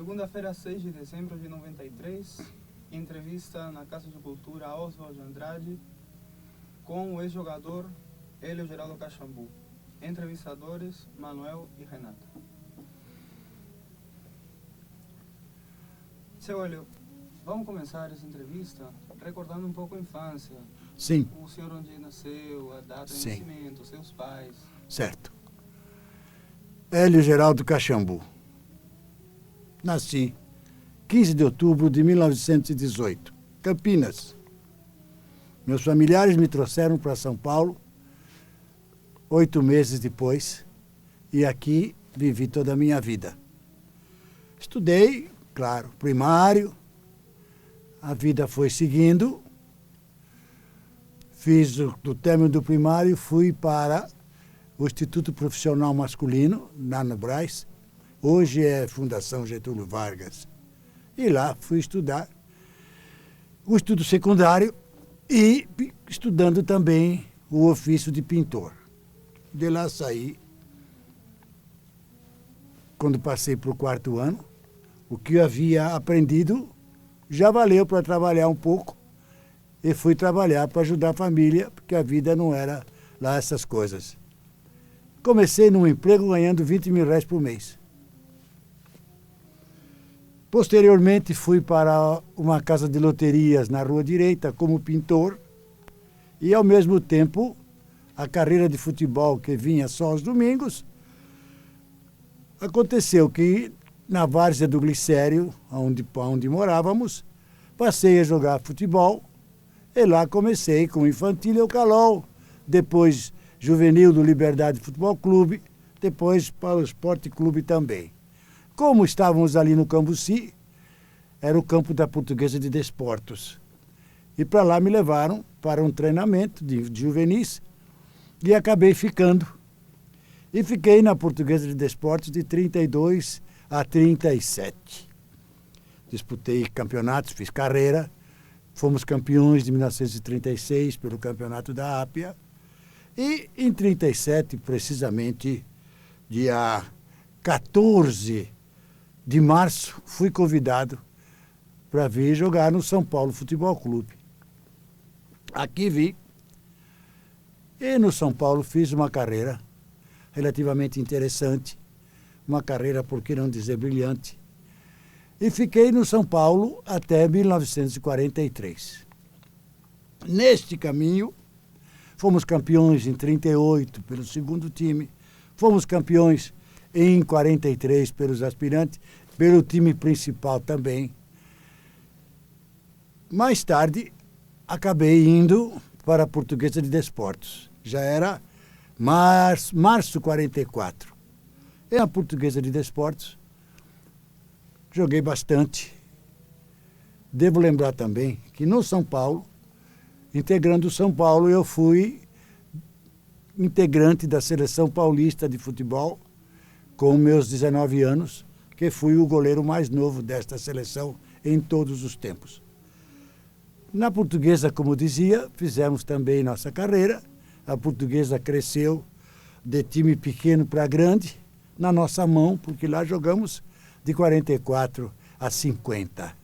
Segunda-feira, 6 de dezembro de 93, entrevista na Casa de Cultura Oswald de Andrade com o ex-jogador Hélio Geraldo Caxambu. Entrevistadores, Manuel e Renata. Seu Hélio, vamos começar essa entrevista recordando um pouco a infância. Sim. O senhor onde nasceu, a data de Sim. nascimento, seus pais. Certo. Hélio Geraldo Caxambu. Nasci 15 de outubro de 1918, Campinas. Meus familiares me trouxeram para São Paulo 8 meses depois e aqui vivi toda a minha vida. Estudei, claro, primário, a vida foi seguindo. Fiz do término do primário, fui para o Instituto Profissional Masculino, lá no Brás. Hoje é Fundação Getúlio Vargas. E lá fui estudar o estudo secundário e estudando também o ofício de pintor. De lá saí, quando passei para o 4º ano, o que eu havia aprendido já valeu para trabalhar um pouco e fui trabalhar para ajudar a família, porque a vida não era lá essas coisas. Comecei num emprego ganhando 20 mil reais por mês. Posteriormente fui para uma casa de loterias na Rua Direita como pintor e, ao mesmo tempo, a carreira de futebol que vinha só aos domingos. Aconteceu que, na várzea do Glicério, onde morávamos, passei a jogar futebol e lá comecei com o Infantil e o Calol, depois Juvenil do Liberdade Futebol Clube, depois para o Esporte Clube também. Como estávamos ali no Cambuci, era o campo da Portuguesa de Desportos. E para lá me levaram para um treinamento de juvenis e acabei ficando. E fiquei na Portuguesa de Desportos de 32 a 37. Disputei campeonatos, fiz carreira. Fomos campeões de 1936 pelo campeonato da Ápia. E em 37, precisamente, dia 14 de março, fui convidado para vir jogar no São Paulo Futebol Clube. Aqui vi. E no São Paulo fiz uma carreira relativamente interessante, uma carreira, por que não dizer, brilhante. E fiquei no São Paulo até 1943. Neste caminho, fomos campeões em 38 pelo 2º time, fomos campeões em 43 pelos aspirantes, pelo time principal também. Mais tarde, acabei indo para a Portuguesa de Desportos. Já era março 44. E a Portuguesa de Desportos, joguei bastante. Devo lembrar também que no São Paulo, integrando o São Paulo, eu fui integrante da Seleção Paulista de Futebol, com meus 19 anos, que fui o goleiro mais novo desta seleção em todos os tempos. Na Portuguesa, como dizia, fizemos também nossa carreira. A Portuguesa cresceu de time pequeno para grande, na nossa mão, porque lá jogamos de 44 a 50.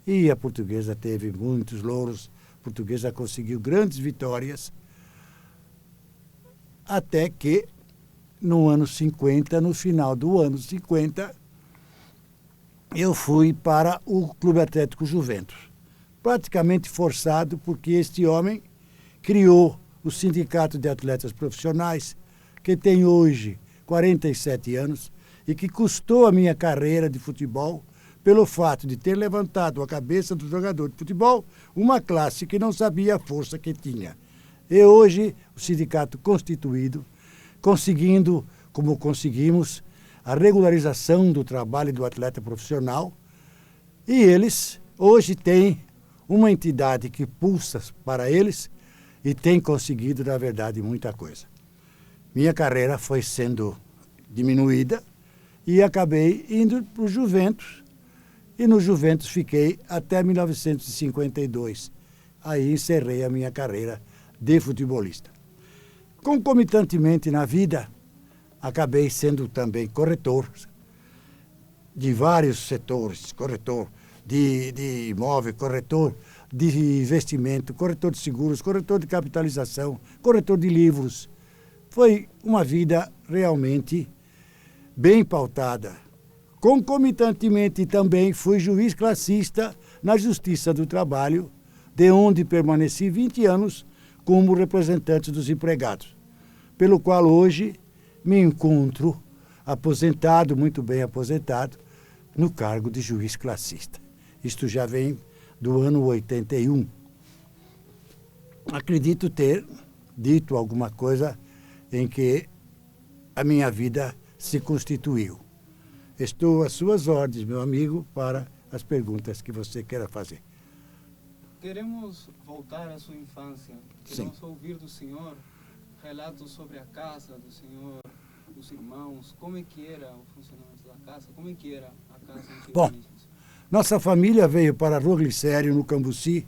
E a Portuguesa teve muitos louros, a Portuguesa conseguiu grandes vitórias, até que no ano 50, no final do ano 50, eu fui para o Clube Atlético Juventus. Praticamente forçado, porque este homem criou o Sindicato de Atletas Profissionais, que tem hoje 47 anos e que custou a minha carreira de futebol pelo fato de ter levantado a cabeça do jogador de futebol uma classe que não sabia a força que tinha. E hoje, o sindicato constituído, conseguindo, como conseguimos, a regularização do trabalho do atleta profissional, e eles hoje têm uma entidade que pulsa para eles e tem conseguido, na verdade, muita coisa. Minha carreira foi sendo diminuída e acabei indo para o Juventus. E no Juventus fiquei até 1952. Aí encerrei a minha carreira de futebolista. Concomitantemente na vida, acabei sendo também corretor. de vários setores, corretor de imóvel, corretor de investimento, corretor de seguros, corretor de capitalização, corretor de livros. Foi uma vida realmente bem pautada. Concomitantemente também fui juiz classista na Justiça do Trabalho, de onde permaneci 20 anos como representante dos empregados, pelo qual hoje me encontro aposentado, muito bem aposentado, no cargo de juiz classista. Isto já vem do ano 81. Acredito ter dito alguma coisa em que a minha vida se constituiu. Estou às suas ordens, meu amigo, para as perguntas que você queira fazer. Queremos voltar à sua infância. Queremos Sim. ouvir do senhor relatos sobre a casa do senhor, dos irmãos, como é que era o funcionamento da casa, como é que era a casa em que Bom, vivia. nossa família veio para a Rua Glicério, no Cambuci,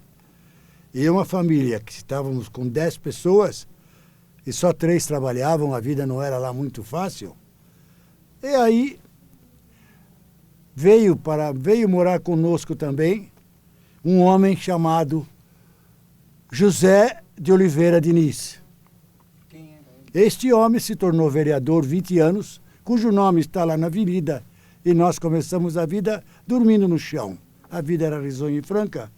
e é uma família que estávamos com 10 pessoas e só 3 trabalhavam, a vida não era lá muito fácil. E aí veio morar conosco também um homem chamado José de Oliveira Diniz. Quem era ele? Este homem se tornou vereador 20 anos, cujo nome está lá na avenida, e nós começamos a vida dormindo no chão. A vida era risonha e franca,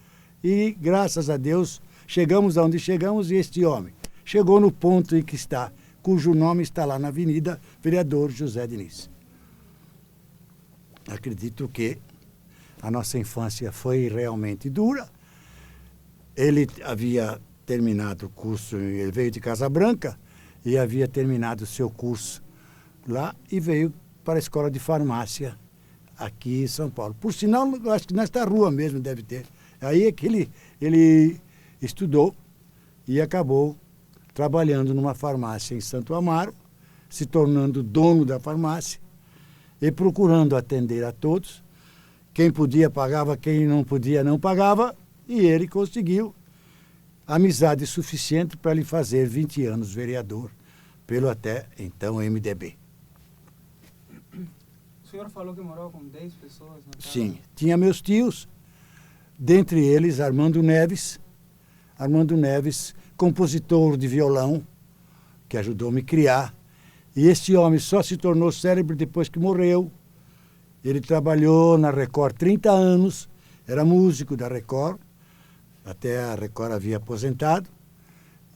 e graças a Deus chegamos aonde chegamos, e este homem chegou no ponto em que está, cujo nome está lá na avenida, vereador José Diniz. Acredito que a nossa infância foi realmente dura. Ele havia terminado o curso, ele veio de Casa Branca e havia terminado o seu curso lá e veio para a escola de farmácia aqui em São Paulo. Por sinal, acho que nesta rua mesmo deve ter. Aí é que ele estudou e acabou trabalhando numa farmácia em Santo Amaro, se tornando dono da farmácia e procurando atender a todos. Quem podia pagava, quem não podia não pagava, e ele conseguiu amizade suficiente para lhe fazer 20 anos vereador, pelo até então MDB. O senhor falou que morava com 10 pessoas na casa? Sim, tinha meus tios, dentre eles Armando Neves, compositor de violão, que ajudou a me criar, e este homem só se tornou célebre depois que morreu. Ele trabalhou na Record 30 anos, era músico da Record, até a Record havia aposentado.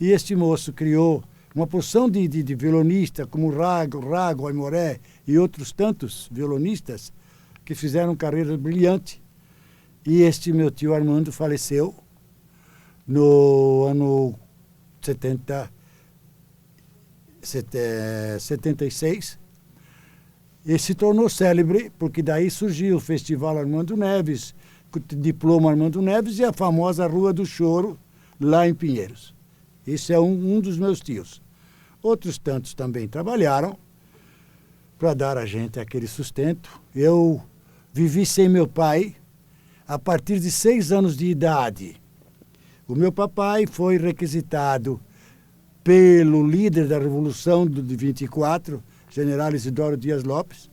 E este moço criou uma porção de violonistas, como Rago, Aimoré e outros tantos violonistas que fizeram carreira brilhante. E este meu tio Armando faleceu no ano 76, e se tornou célebre, porque daí surgiu o Festival Armando Neves, Diploma Armando Neves e a famosa Rua do Choro, lá em Pinheiros. Esse é um dos meus tios. Outros tantos também trabalharam para dar a gente aquele sustento. Eu vivi sem meu pai a partir de 6 anos de idade. O meu papai foi requisitado pelo líder da Revolução de 24, general Isidoro Dias Lopes,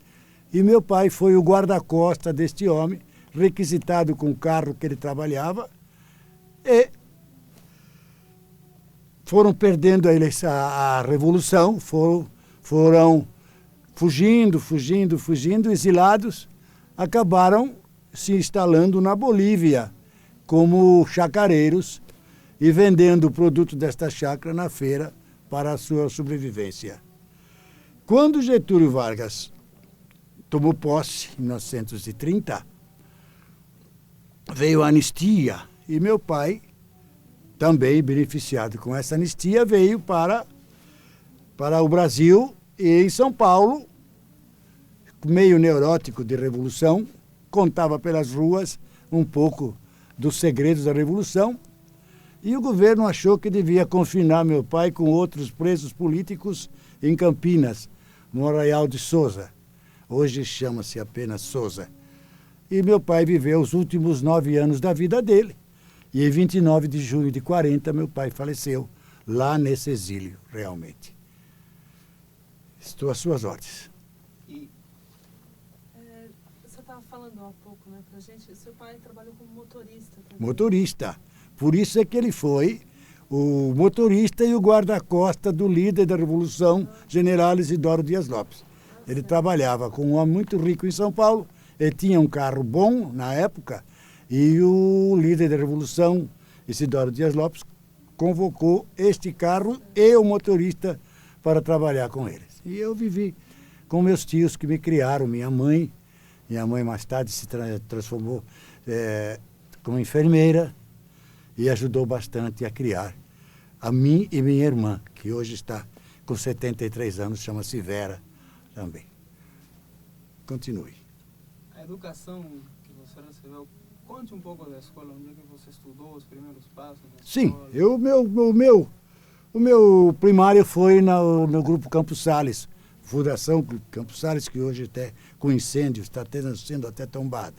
e meu pai foi o guarda-costa deste homem, requisitado com o carro que ele trabalhava, e foram perdendo a Revolução, foram fugindo, exilados, acabaram se instalando na Bolívia como chacareiros e vendendo o produto desta chácara na feira para a sua sobrevivência. Quando Getúlio Vargas tomou posse, em 1930, veio a anistia e meu pai, também beneficiado com essa anistia, veio para o Brasil e em São Paulo, meio neurótico de revolução, contava pelas ruas um pouco dos segredos da Revolução, e o governo achou que devia confinar meu pai com outros presos políticos em Campinas, no Arraial de Souza. Hoje chama-se apenas Souza. E meu pai viveu os últimos 9 anos da vida dele. E em 29 de junho de 40, meu pai faleceu lá nesse exílio, realmente. Estou às suas ordens. E Você estava falando há pouco, né, pra gente, seu pai trabalhou como motorista também. Motorista. Por isso é que ele foi o motorista e o guarda-costa do líder da Revolução, General Isidoro Dias Lopes. Ele trabalhava com um homem muito rico em São Paulo, ele tinha um carro bom na época, e o líder da Revolução, Isidoro Dias Lopes, convocou este carro e o motorista para trabalhar com eles. E eu vivi com meus tios que me criaram, minha mãe mais tarde se transformou como enfermeira e ajudou bastante a criar a mim e minha irmã, que hoje está com 73 anos, chama-se Vera também. Continue. A educação que você recebeu, conte um pouco da escola, onde é que você estudou, os primeiros passos na escola. Sim, o meu primário foi no Grupo Campos Sales, Fundação Campos Sales, que hoje até com incêndio está sendo até tombada.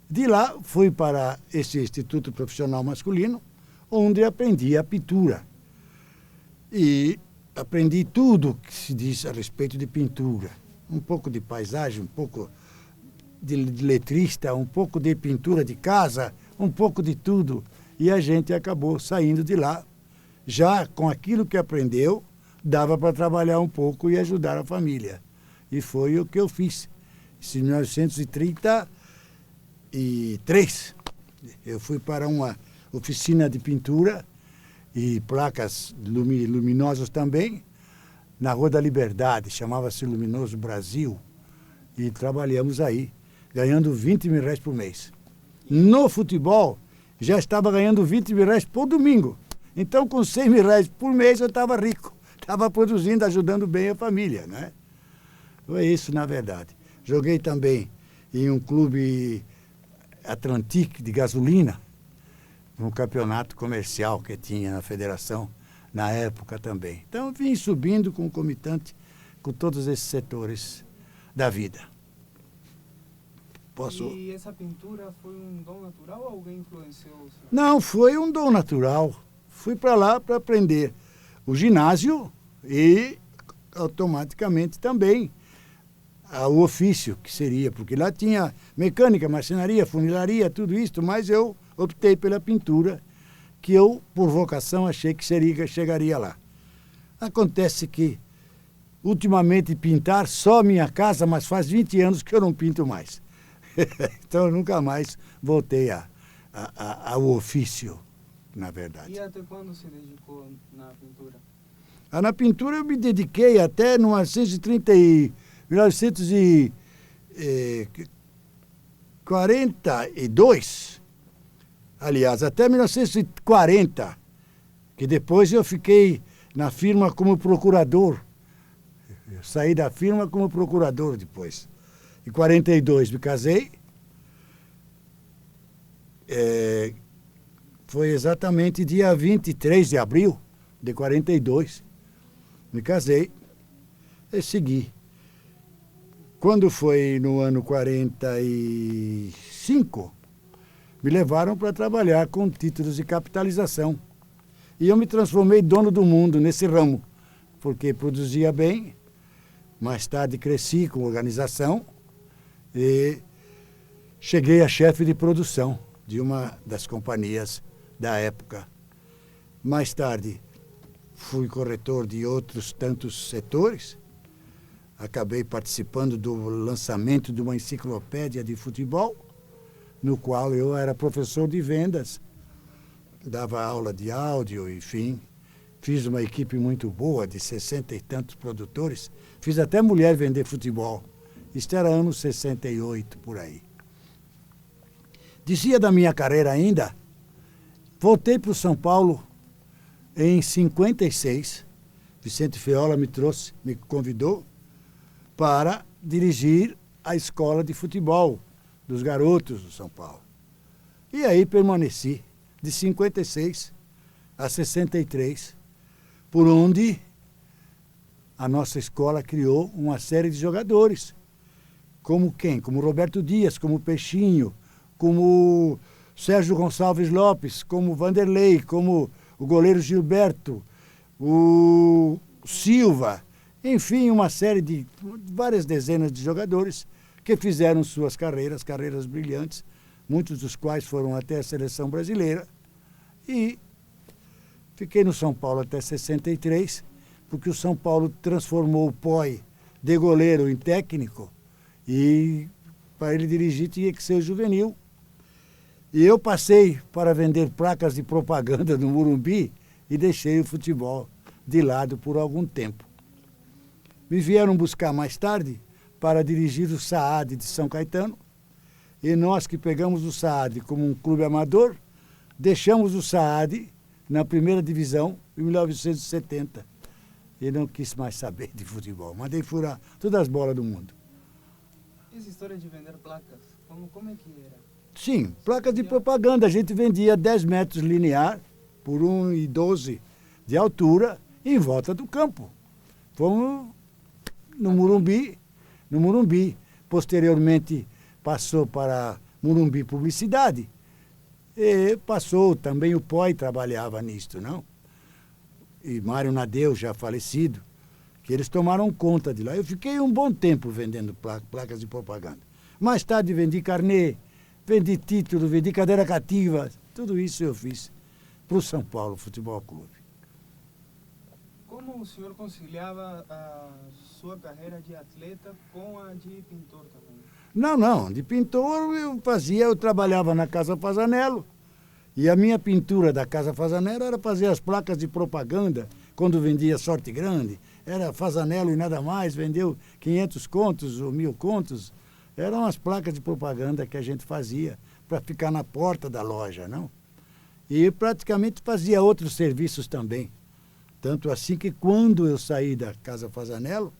De lá fui para esse Instituto Profissional Masculino, onde aprendi a pintura. E aprendi tudo que se diz a respeito de pintura. Um pouco de paisagem, um pouco de letrista, um pouco de pintura de casa, um pouco de tudo. E a gente acabou saindo de lá, já com aquilo que aprendeu, dava para trabalhar um pouco e ajudar a família. E foi o que eu fiz. Em 1933, eu fui para uma oficina de pintura e placas luminosas também, na Rua da Liberdade, chamava-se Luminoso Brasil, e trabalhamos aí, ganhando 20 mil reais por mês. No futebol, já estava ganhando 20 mil reais por domingo. Então, com 100 mil reais por mês, eu estava rico. Estava produzindo, ajudando bem a família, né? Foi isso, na verdade. Joguei também em um clube Atlantique de gasolina, um campeonato comercial que tinha na federação na época também. Então, vim subindo concomitante com todos esses setores da vida. Posso... E essa pintura foi um dom natural ou alguém influenciou o senhor? Não, foi um dom natural. Fui para lá para aprender o ginásio e automaticamente também o ofício, que seria, porque lá tinha mecânica, marcenaria, funilaria, tudo isso, mas eu optei pela pintura, que eu, por vocação, achei que chegaria lá. Acontece que, ultimamente, pintar só minha casa, mas faz 20 anos que eu não pinto mais. Então, eu nunca mais voltei ao ofício, na verdade. E até quando se dedicou na pintura? Na pintura eu me dediquei até 1942, aliás, até 1940, que depois eu fiquei na firma como procurador. Eu saí da firma como procurador depois. Em 42 me casei. Foi exatamente dia 23 de abril de 42. Me casei e segui. Quando foi no ano 45, me levaram para trabalhar com títulos de capitalização. E eu me transformei dono do mundo nesse ramo, porque produzia bem. Mais tarde cresci com organização e cheguei a chefe de produção de uma das companhias da época. Mais tarde fui corretor de outros tantos setores. Acabei participando do lançamento de uma enciclopédia de futebol, no qual eu era professor de vendas, dava aula de áudio, enfim. Fiz uma equipe muito boa, de 60 e tantos produtores. Fiz até mulher vender futebol. Isto era anos 68, por aí. Dizia da minha carreira ainda, voltei para o São Paulo em 56. Vicente Feola me convidou para dirigir a escola de futebol dos garotos do São Paulo. E aí permaneci de 56 a 63, por onde a nossa escola criou uma série de jogadores. Como quem? Como Roberto Dias, como Peixinho, como Sérgio Gonçalves Lopes, como Vanderlei, como o goleiro Gilberto, o Silva, enfim, uma série de várias dezenas de jogadores que fizeram suas carreiras brilhantes, muitos dos quais foram até a seleção brasileira. E fiquei no São Paulo até 63, porque o São Paulo transformou o Poi de goleiro em técnico, e para ele dirigir tinha que ser o juvenil. E eu passei para vender placas de propaganda no Morumbi e deixei o futebol de lado por algum tempo. Me vieram buscar mais tarde para dirigir o SAAD de São Caetano, e nós que pegamos o SAAD como um clube amador, deixamos o SAAD na primeira divisão em 1970. E não quis mais saber de futebol. Mandei furar todas as bolas do mundo. Essa história de vender placas, como é que era? Sim, placas de propaganda. A gente vendia 10 metros linear por 1,12 de altura em volta do campo. Fomos no Morumbi. Posteriormente passou para Morumbi Publicidade. E passou também o Poi trabalhava nisto, não? E Mário Nadeu, já falecido, que eles tomaram conta de lá. Eu fiquei um bom tempo vendendo placas de propaganda. Mais tarde vendi carnê, vendi título, vendi cadeira cativa. Tudo isso eu fiz para o São Paulo Futebol Clube. Como o senhor conciliava a sua carreira de atleta com a de pintor também? Não. De pintor eu trabalhava na Casa Fasanello. E a minha pintura da Casa Fasanello era fazer as placas de propaganda, quando vendia Sorte Grande. Era Fasanello e nada mais, vendeu 500 contos ou 1000 contos. Eram as placas de propaganda que a gente fazia para ficar na porta da loja, não? E praticamente fazia outros serviços também. Tanto assim que quando eu saí da Casa Fasanello,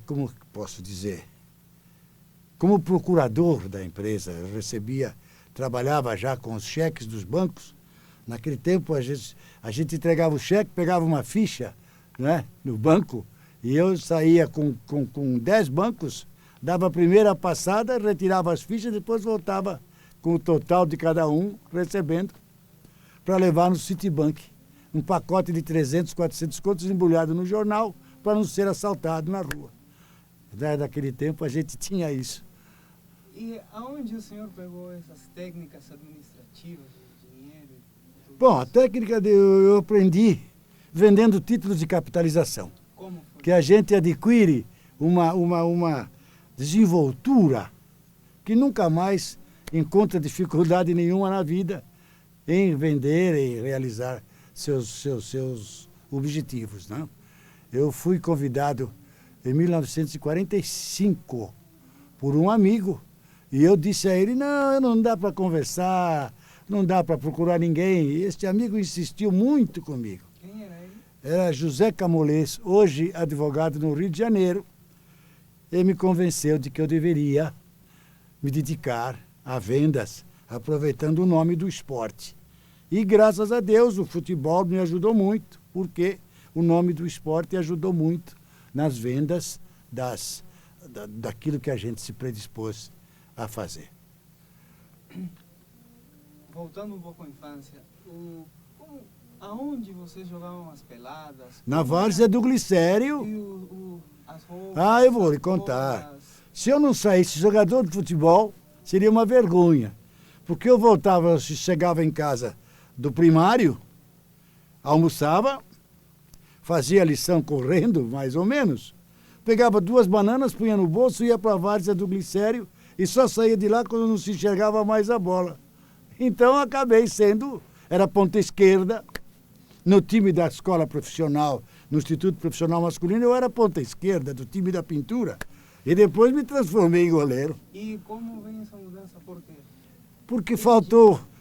como posso dizer, como procurador da empresa. Eu trabalhava já com os cheques dos bancos. Naquele tempo a gente entregava o cheque, pegava uma ficha, né, no banco, e eu saía com 10 bancos, dava a primeira passada, retirava as fichas, depois voltava com o total de cada um, recebendo, para levar no Citibank. Um pacote de 300, 400 contos embrulhado no jornal, para não ser assaltado na rua. Naquele tempo a gente tinha isso. E aonde o senhor pegou essas técnicas administrativas, de dinheiro? Bom, a técnica eu aprendi vendendo títulos de capitalização. Como foi? Que a gente adquire uma desenvoltura que nunca mais encontra dificuldade nenhuma na vida em vender e realizar seus objetivos, não? Eu fui convidado em 1945 por um amigo. E eu disse a ele, não dá para conversar, não dá para procurar ninguém. E este amigo insistiu muito comigo. Quem era ele? Era José Camolês, hoje advogado no Rio de Janeiro. Ele me convenceu de que eu deveria me dedicar a vendas, aproveitando o nome do esporte. E graças a Deus o futebol me ajudou muito, porque o nome do esporte ajudou muito nas vendas daquilo que a gente se predispôs a fazer. Voltando um pouco à infância, aonde vocês jogavam as peladas? Na várzea do Glicério. E as roupas? Eu vou lhe contar. Se eu não saísse jogador de futebol, seria uma vergonha. Porque eu chegava em casa do primário, almoçava, fazia a lição correndo, mais ou menos, pegava 2 bananas, punha no bolso, ia para a várzea do Glicério e só saía de lá quando não se enxergava mais a bola. Então acabei era ponta esquerda, no time da escola profissional, no Instituto Profissional Masculino, eu era ponta esquerda do time da pintura. E depois me transformei em goleiro. E como vem essa mudança? Por quê?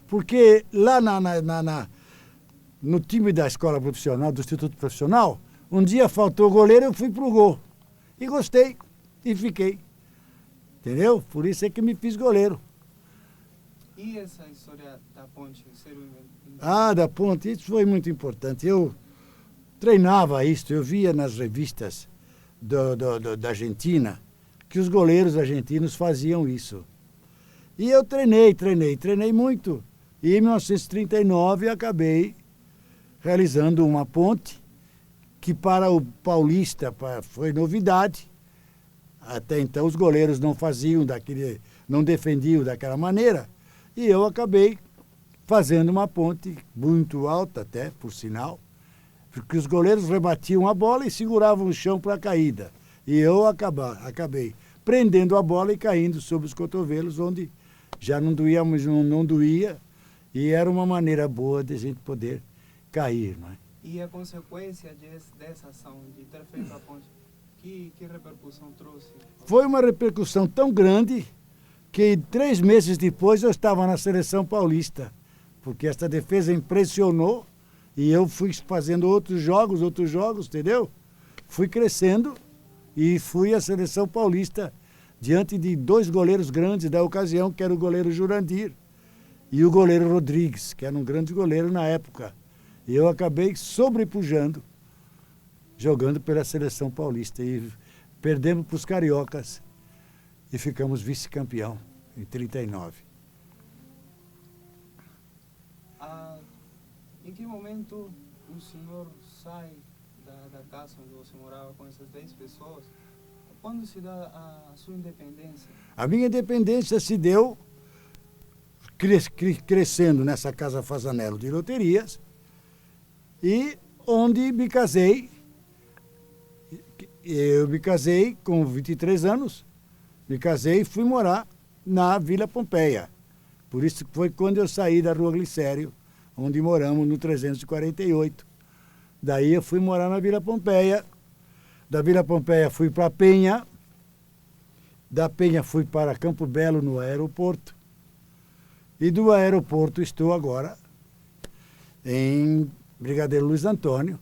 Porque lá no time da escola profissional, do Instituto Profissional, um dia faltou goleiro, eu fui pro gol. E gostei, e fiquei. Entendeu? Por isso é que me fiz goleiro. E essa história da ponte? Da ponte, isso foi muito importante. Eu treinava isso, eu via nas revistas da Argentina que os goleiros argentinos faziam isso. E eu treinei muito. E em 1939 acabei realizando uma ponte que para o paulista foi novidade. Até então os goleiros não faziam não defendiam daquela maneira. E eu acabei fazendo uma ponte muito alta até, por sinal, porque os goleiros rebatiam a bola e seguravam o chão para a caída. E eu acabei prendendo a bola e caindo sobre os cotovelos, onde já não doía, não doía, e era uma maneira boa de a gente poder cair, não é? E a consequência dessa ação, de ter feito a ponte, que repercussão trouxe? Foi uma repercussão tão grande que 3 meses depois eu estava na seleção paulista, porque essa defesa impressionou e eu fui fazendo outros jogos, entendeu? Fui crescendo e fui à seleção paulista diante de 2 goleiros grandes da ocasião, que era o goleiro Jurandir e o goleiro Rodrigues, que era um grande goleiro na época. E eu acabei sobrepujando, jogando pela seleção paulista. E perdemos para os cariocas e ficamos vice-campeão em 39. Em que momento o senhor sai da casa onde você morava com essas 10 pessoas? Quando se dá a sua independência? A minha independência se deu crescendo nessa casa Fazanello de loterias, e onde me casei. Eu me casei com 23 anos, me casei e fui morar na Vila Pompeia. Por isso foi quando eu saí da Rua Glicério, onde moramos no 348. Daí eu fui morar na Vila Pompeia. Da Vila Pompeia fui para Penha. Da Penha fui para Campo Belo, no aeroporto. E do aeroporto estou agora em Brigadeiro Luiz Antônio.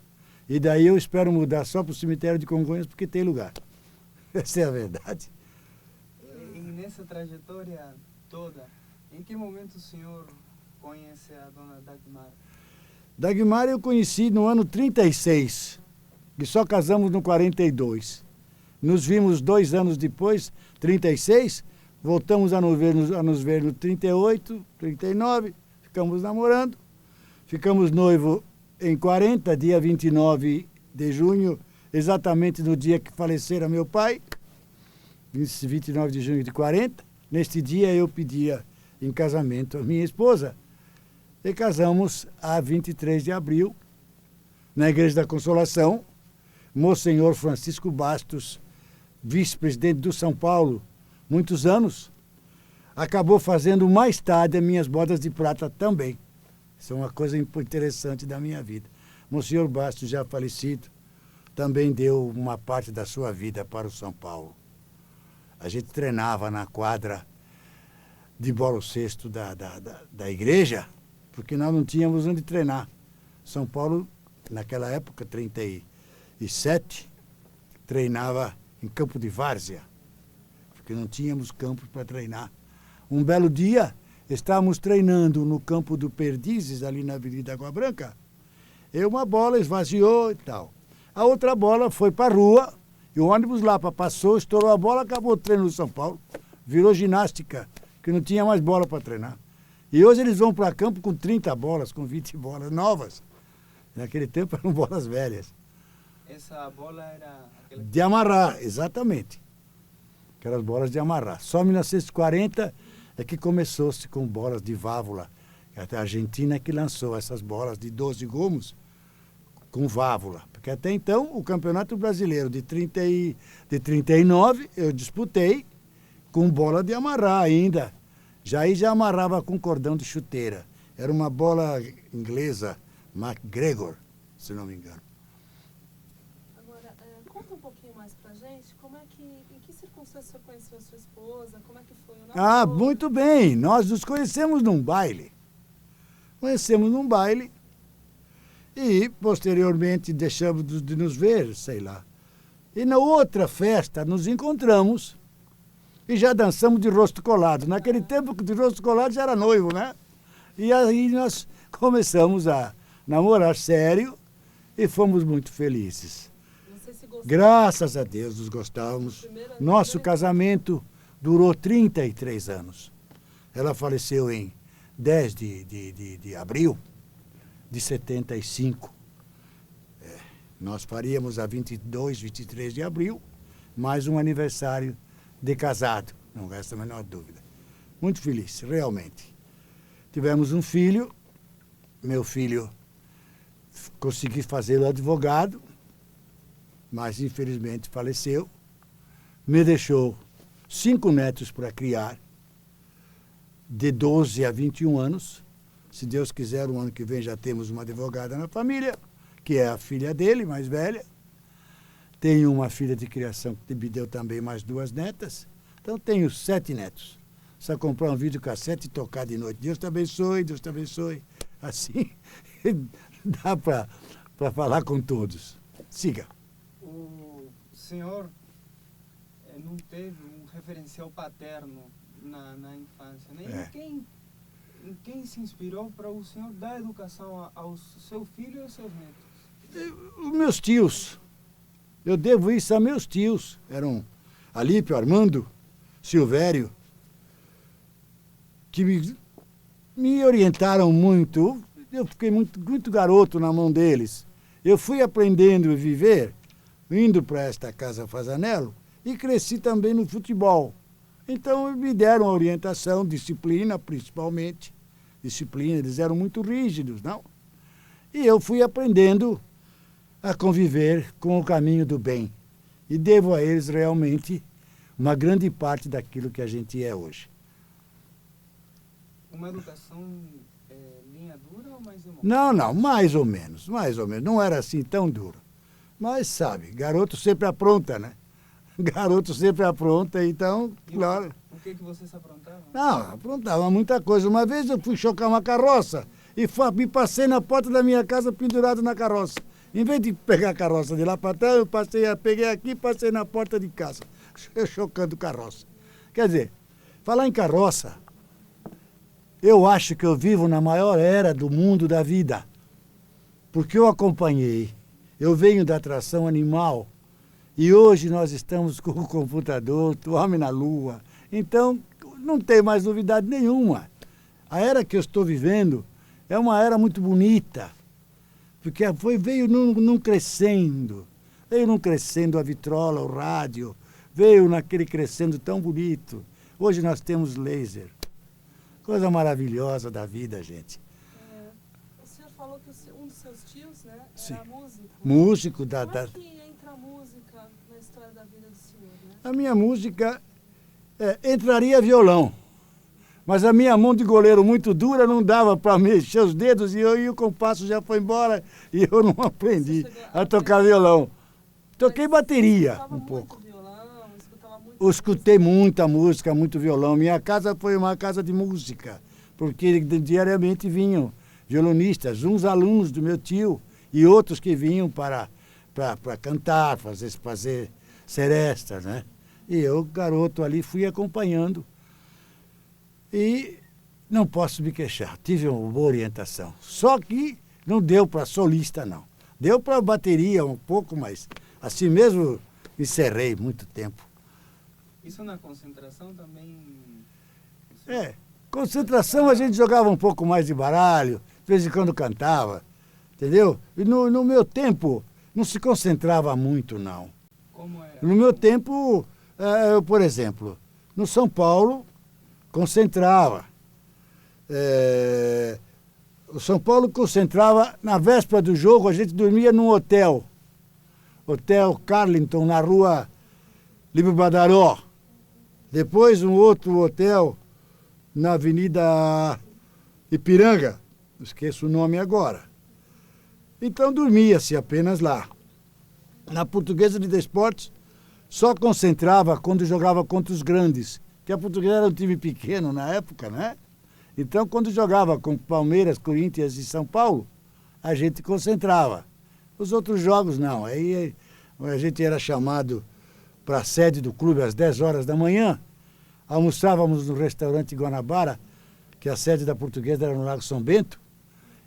E daí eu espero mudar só para o cemitério de Congonhas, porque tem lugar. Essa é a verdade. E nessa trajetória toda, em que momento o senhor conhece a dona Dagmar? Dagmar eu conheci no ano 36, e só casamos no 42. Nos vimos 2 anos depois, 36, voltamos a nos ver no 38, 39, ficamos namorando, ficamos noivo em 40, dia 29 de junho, exatamente no dia que falecera meu pai, 29 de junho de 40. Neste dia eu pedia em casamento a minha esposa e casamos a 23 de abril, na Igreja da Consolação. Monsenhor Francisco Bastos, vice-presidente do São Paulo, muitos anos, acabou fazendo mais tarde as minhas bodas de prata também. Isso é uma coisa interessante da minha vida. Monsenhor Bastos, já falecido, também deu uma parte da sua vida para o São Paulo. A gente treinava na quadra de bola cesto da igreja, porque nós não tínhamos onde treinar. São Paulo, naquela época, 37, treinava em campo de várzea, porque não tínhamos campo para treinar. Um belo dia, estávamos treinando no campo do Perdizes, ali na Avenida Água Branca, e uma bola esvaziou e tal. A outra bola foi para a rua, e o ônibus lá passou, estourou a bola, acabou o treino do São Paulo. Virou ginástica, que não tinha mais bola para treinar. E hoje eles vão para campo com 30 bolas, com 20 bolas novas. Naquele tempo eram bolas velhas. Essa bola era... De amarrar, exatamente. Aquelas bolas de amarrar. Só em 1940 é que começou-se com bolas de válvula. Até a Argentina é que lançou essas bolas de 12 gomos com válvula. Porque até então o Campeonato Brasileiro de 39 eu disputei com bola de amarrar ainda. Já amarrava com cordão de chuteira. Era uma bola inglesa, MacGregor, se não me engano. Agora, conta um pouquinho mais pra gente, em que circunstâncias você conheceu a sua esposa, como é que foi o namoro? Muito bem, nós nos conhecemos num baile. E, posteriormente, deixamos de nos ver, sei lá. E na outra festa, nos encontramos e já dançamos de rosto colado. Naquele tempo, de rosto colado já era noivo, né? E aí nós começamos a namorar sério e fomos muito felizes. Graças a Deus nos gostávamos. Nosso casamento durou 33 anos. Ela faleceu em 10 de abril de 75. Nós faríamos a 22, 23 de abril, mais um aniversário de casado, não resta a menor dúvida. Muito feliz, realmente. Tivemos um filho, meu filho consegui fazê-lo advogado, mas infelizmente faleceu. Me deixou 5 netos para criar, de 12 a 21 anos. Se Deus quiser, o ano que vem já temos uma advogada na família, que é a filha dele, mais velha. Tenho uma filha de criação que me deu também mais 2 netas. Então tenho 7 netos. Só comprar um videocassete e tocar de noite. Deus te abençoe, Deus te abençoe. Assim dá para falar com todos. Siga. O senhor não teve um referencial paterno na infância, né? Em quem se inspirou para o senhor dar educação ao seu filho e aos seus netos? Os meus tios. Eu devo isso a meus tios. Eram Alípio, Armando, Silvério, que me orientaram muito. Eu fiquei muito garoto na mão deles. Eu fui aprendendo a viver, indo para esta Casa Fazanello, e cresci também no futebol. Então, me deram orientação, disciplina, principalmente. Disciplina, eles eram muito rígidos, não? E eu fui aprendendo a conviver com o caminho do bem. E devo a eles, realmente, uma grande parte daquilo que a gente é hoje. Uma educação linha dura ou mais democrática? Não, mais ou menos. Não era assim tão duro. Mas, sabe, garoto sempre apronta, né? Garoto sempre apronta, então, claro. O que você se aprontava? Não, aprontava muita coisa. Uma vez eu fui chocar uma carroça e me passei na porta da minha casa pendurado na carroça. Em vez de pegar a carroça de lá para trás, peguei aqui e passei na porta de casa, chocando carroça. Quer dizer, falar em carroça, eu acho que eu vivo na maior era do mundo da vida. Porque eu acompanhei, eu venho da atração animal, e hoje nós estamos com o computador, o homem na lua. Então, não tem mais novidade nenhuma. A era que eu estou vivendo é uma era muito bonita, porque veio num crescendo. Veio num crescendo a vitrola, o rádio, veio naquele crescendo tão bonito. Hoje nós temos laser. Coisa maravilhosa da vida, gente. O senhor falou que um dos seus tios, né, Sim. era músico. Músico Como é que entra a música na história da vida do senhor, né? A minha música entraria violão. Mas a minha mão de goleiro muito dura não dava para mexer os dedos e o compasso já foi embora e eu não aprendi a tocar violão. Toquei bateria um pouco. Violão, escutava muito. Eu escutei muita música, muito violão. Minha casa foi uma casa de música, porque diariamente vinham violonistas, uns alunos do meu tio e outros que vinham para cantar, fazer serestas, né? E eu, garoto ali, fui acompanhando. E não posso me queixar, tive uma boa orientação. Só que não deu para solista, não. Deu para bateria um pouco, mas assim mesmo encerrei muito tempo. Isso na concentração também? Concentração a gente jogava um pouco mais de baralho, de vez em quando cantava, entendeu? E no meu tempo não se concentrava muito, não. Como era? No meu tempo, por exemplo, no São Paulo, concentrava. O São Paulo concentrava, na véspera do jogo, a gente dormia num hotel. Hotel Carlington, na rua Líbio Badaró. Depois um outro hotel na Avenida Ipiranga. Esqueço o nome agora. Então dormia-se apenas lá. Na Portuguesa de Desportos, só concentrava quando jogava contra os grandes. Porque a Portuguesa era um time pequeno na época, né? Então, quando jogava com Palmeiras, Corinthians e São Paulo, a gente concentrava. Os outros jogos, não. Aí a gente era chamado para a sede do clube às 10 horas da manhã. Almoçávamos no restaurante Guanabara, que a sede da Portuguesa era no Lago São Bento.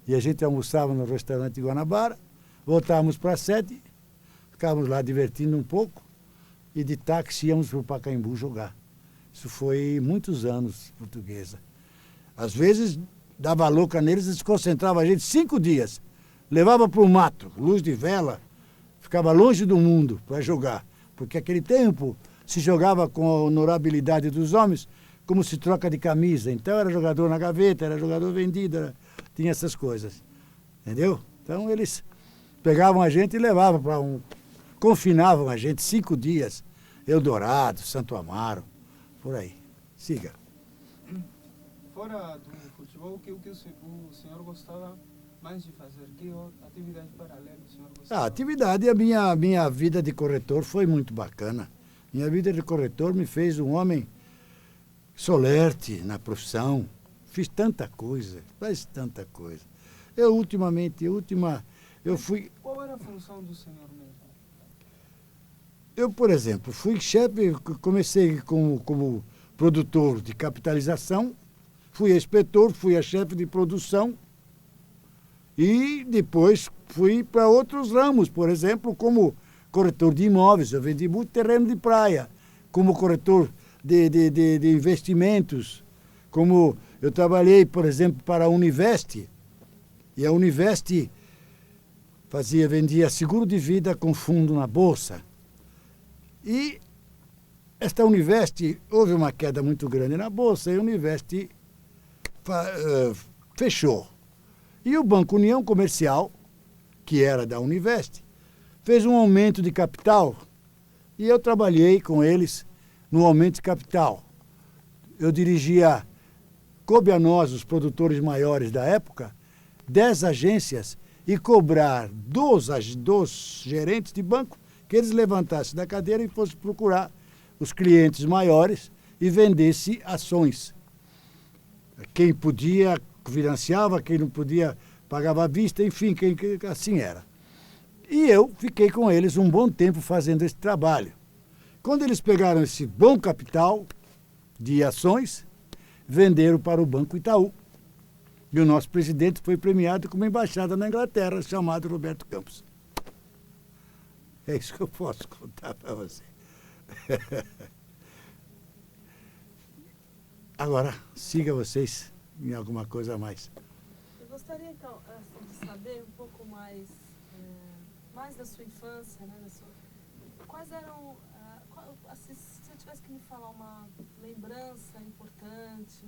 E a gente almoçava no restaurante Guanabara, voltávamos para a sede, ficávamos lá divertindo um pouco, e de táxi íamos para o Pacaembu jogar. Isso foi muitos anos, Portuguesa. Às vezes, dava louca neles, eles concentravam a gente 5 dias. Levava para o mato, luz de vela, ficava longe do mundo para jogar, porque aquele tempo se jogava com a honorabilidade dos homens, como se troca de camisa. Então era jogador na gaveta, era jogador vendido, tinha essas coisas. Entendeu? Então eles pegavam a gente e levavam para confinavam a gente 5 dias. Eldorado, Santo Amaro, por aí. Siga. Fora do futebol, o que o senhor gostava mais de fazer? Que atividade paralela o senhor gostava? A atividade, a minha vida de corretor foi muito bacana. Minha vida de corretor me fez um homem solerte na profissão. Fiz tanta coisa, faz tanta coisa. Eu fui... Qual era a função do senhor mesmo? Eu, por exemplo, fui chefe, comecei como produtor de capitalização, fui a inspetor, fui a chefe de produção e depois fui para outros ramos, por exemplo, como corretor de imóveis, eu vendi muito terreno de praia, como corretor de investimentos, como eu trabalhei, por exemplo, para a Univest, e a Univest vendia seguro de vida com fundo na bolsa. E esta Univest, houve uma queda muito grande na bolsa e a Univest fechou. E o Banco União Comercial, que era da Univest, fez um aumento de capital e eu trabalhei com eles no aumento de capital. Eu dirigia, coube a nós, os produtores maiores da época, 10 agências e cobrar dos gerentes de banco que eles levantassem da cadeira e fossem procurar os clientes maiores e vendesse ações. Quem podia financiava, quem não podia pagava à vista, enfim, assim era. E eu fiquei com eles um bom tempo fazendo esse trabalho. Quando eles pegaram esse bom capital de ações, venderam para o Banco Itaú. E o nosso presidente foi premiado com uma embaixada na Inglaterra, chamado Roberto Campos. É isso que eu posso contar para você. Agora, siga vocês em alguma coisa a mais. Eu gostaria, então, de saber um pouco mais da sua infância, né? Quais eram, se você tivesse que me falar uma lembrança importante,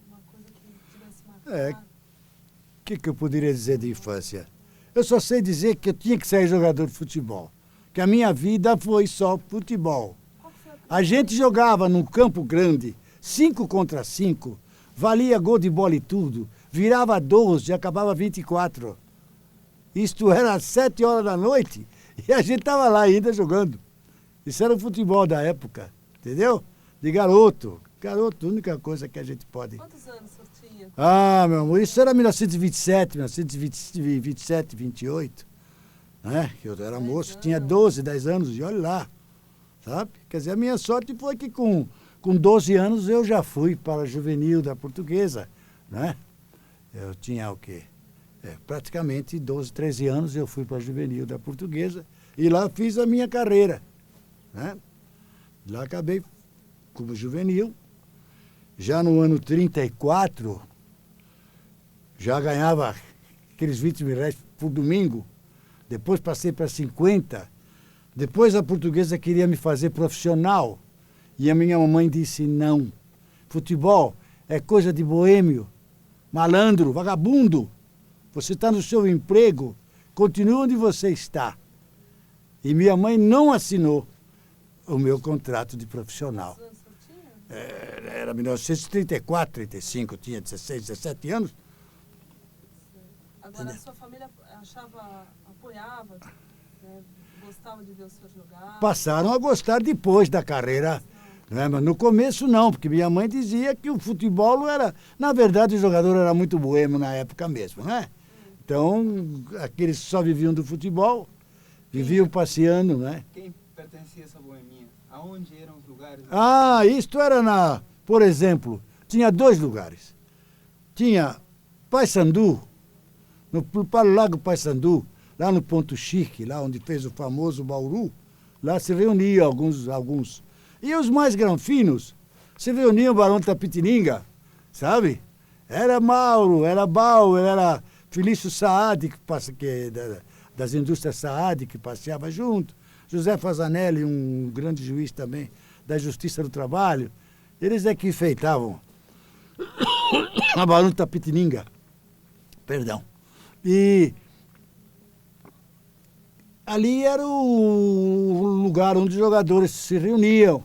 uma coisa que tivesse marcado. O que eu poderia dizer de infância? Eu só sei dizer que eu tinha que ser jogador de futebol. Que a minha vida foi só futebol. A gente jogava num campo grande, 5 contra 5, valia gol de bola e tudo, virava 12 e acabava 24. Isto era às 7 horas da noite e a gente estava lá ainda jogando. Isso era o futebol da época, entendeu? De garoto. Garoto, a única coisa que a gente pode... Quantos anos o senhor tinha? Meu amor, isso era 1927, 28. Né? Eu era moço, tinha 12, 10 anos, e olha lá, sabe? Quer dizer, a minha sorte foi que com 12 anos eu já fui para a juvenil da Portuguesa, né? Eu tinha o quê? Praticamente 12, 13 anos eu fui para a juvenil da Portuguesa e lá fiz a minha carreira, né? Lá acabei como juvenil. Já no ano 34, já ganhava aqueles 20 mil reais por domingo. Depois passei para 50. Depois a Portuguesa queria me fazer profissional. E a minha mamãe disse não. Futebol é coisa de boêmio, malandro, vagabundo. Você está no seu emprego, continua onde você está. E minha mãe não assinou o meu contrato de profissional. Quantos anos o senhor tinha? Era 1934, 35, eu tinha 16, 17 anos. Agora, a sua família apoiava, né? Gostava de ver o senhor jogar? Passaram a gostar depois da carreira, né? Mas no começo não, porque minha mãe dizia que o futebol não era... Na verdade, o jogador era muito boêmio na época mesmo, né? Então, aqueles que só viviam do futebol, viviam passeando, né? Quem pertencia a essa boemia? Aonde eram os lugares? Isto era por exemplo, tinha 2 lugares. Tinha Paissandu, para o Lago Paissandu, lá no Ponto Chique, lá onde fez o famoso Bauru, lá se reuniam alguns. E os mais granfinos se reuniam o Barão de Tapetininga, sabe? Era Mauro, era Bauer, era Felício Saad, que das indústrias Saad, que passeava junto, José Fazanelli, um grande juiz também da Justiça do Trabalho, eles é que enfeitavam a Barão de Tapetininga. Perdão. E ali era o lugar onde os jogadores se reuniam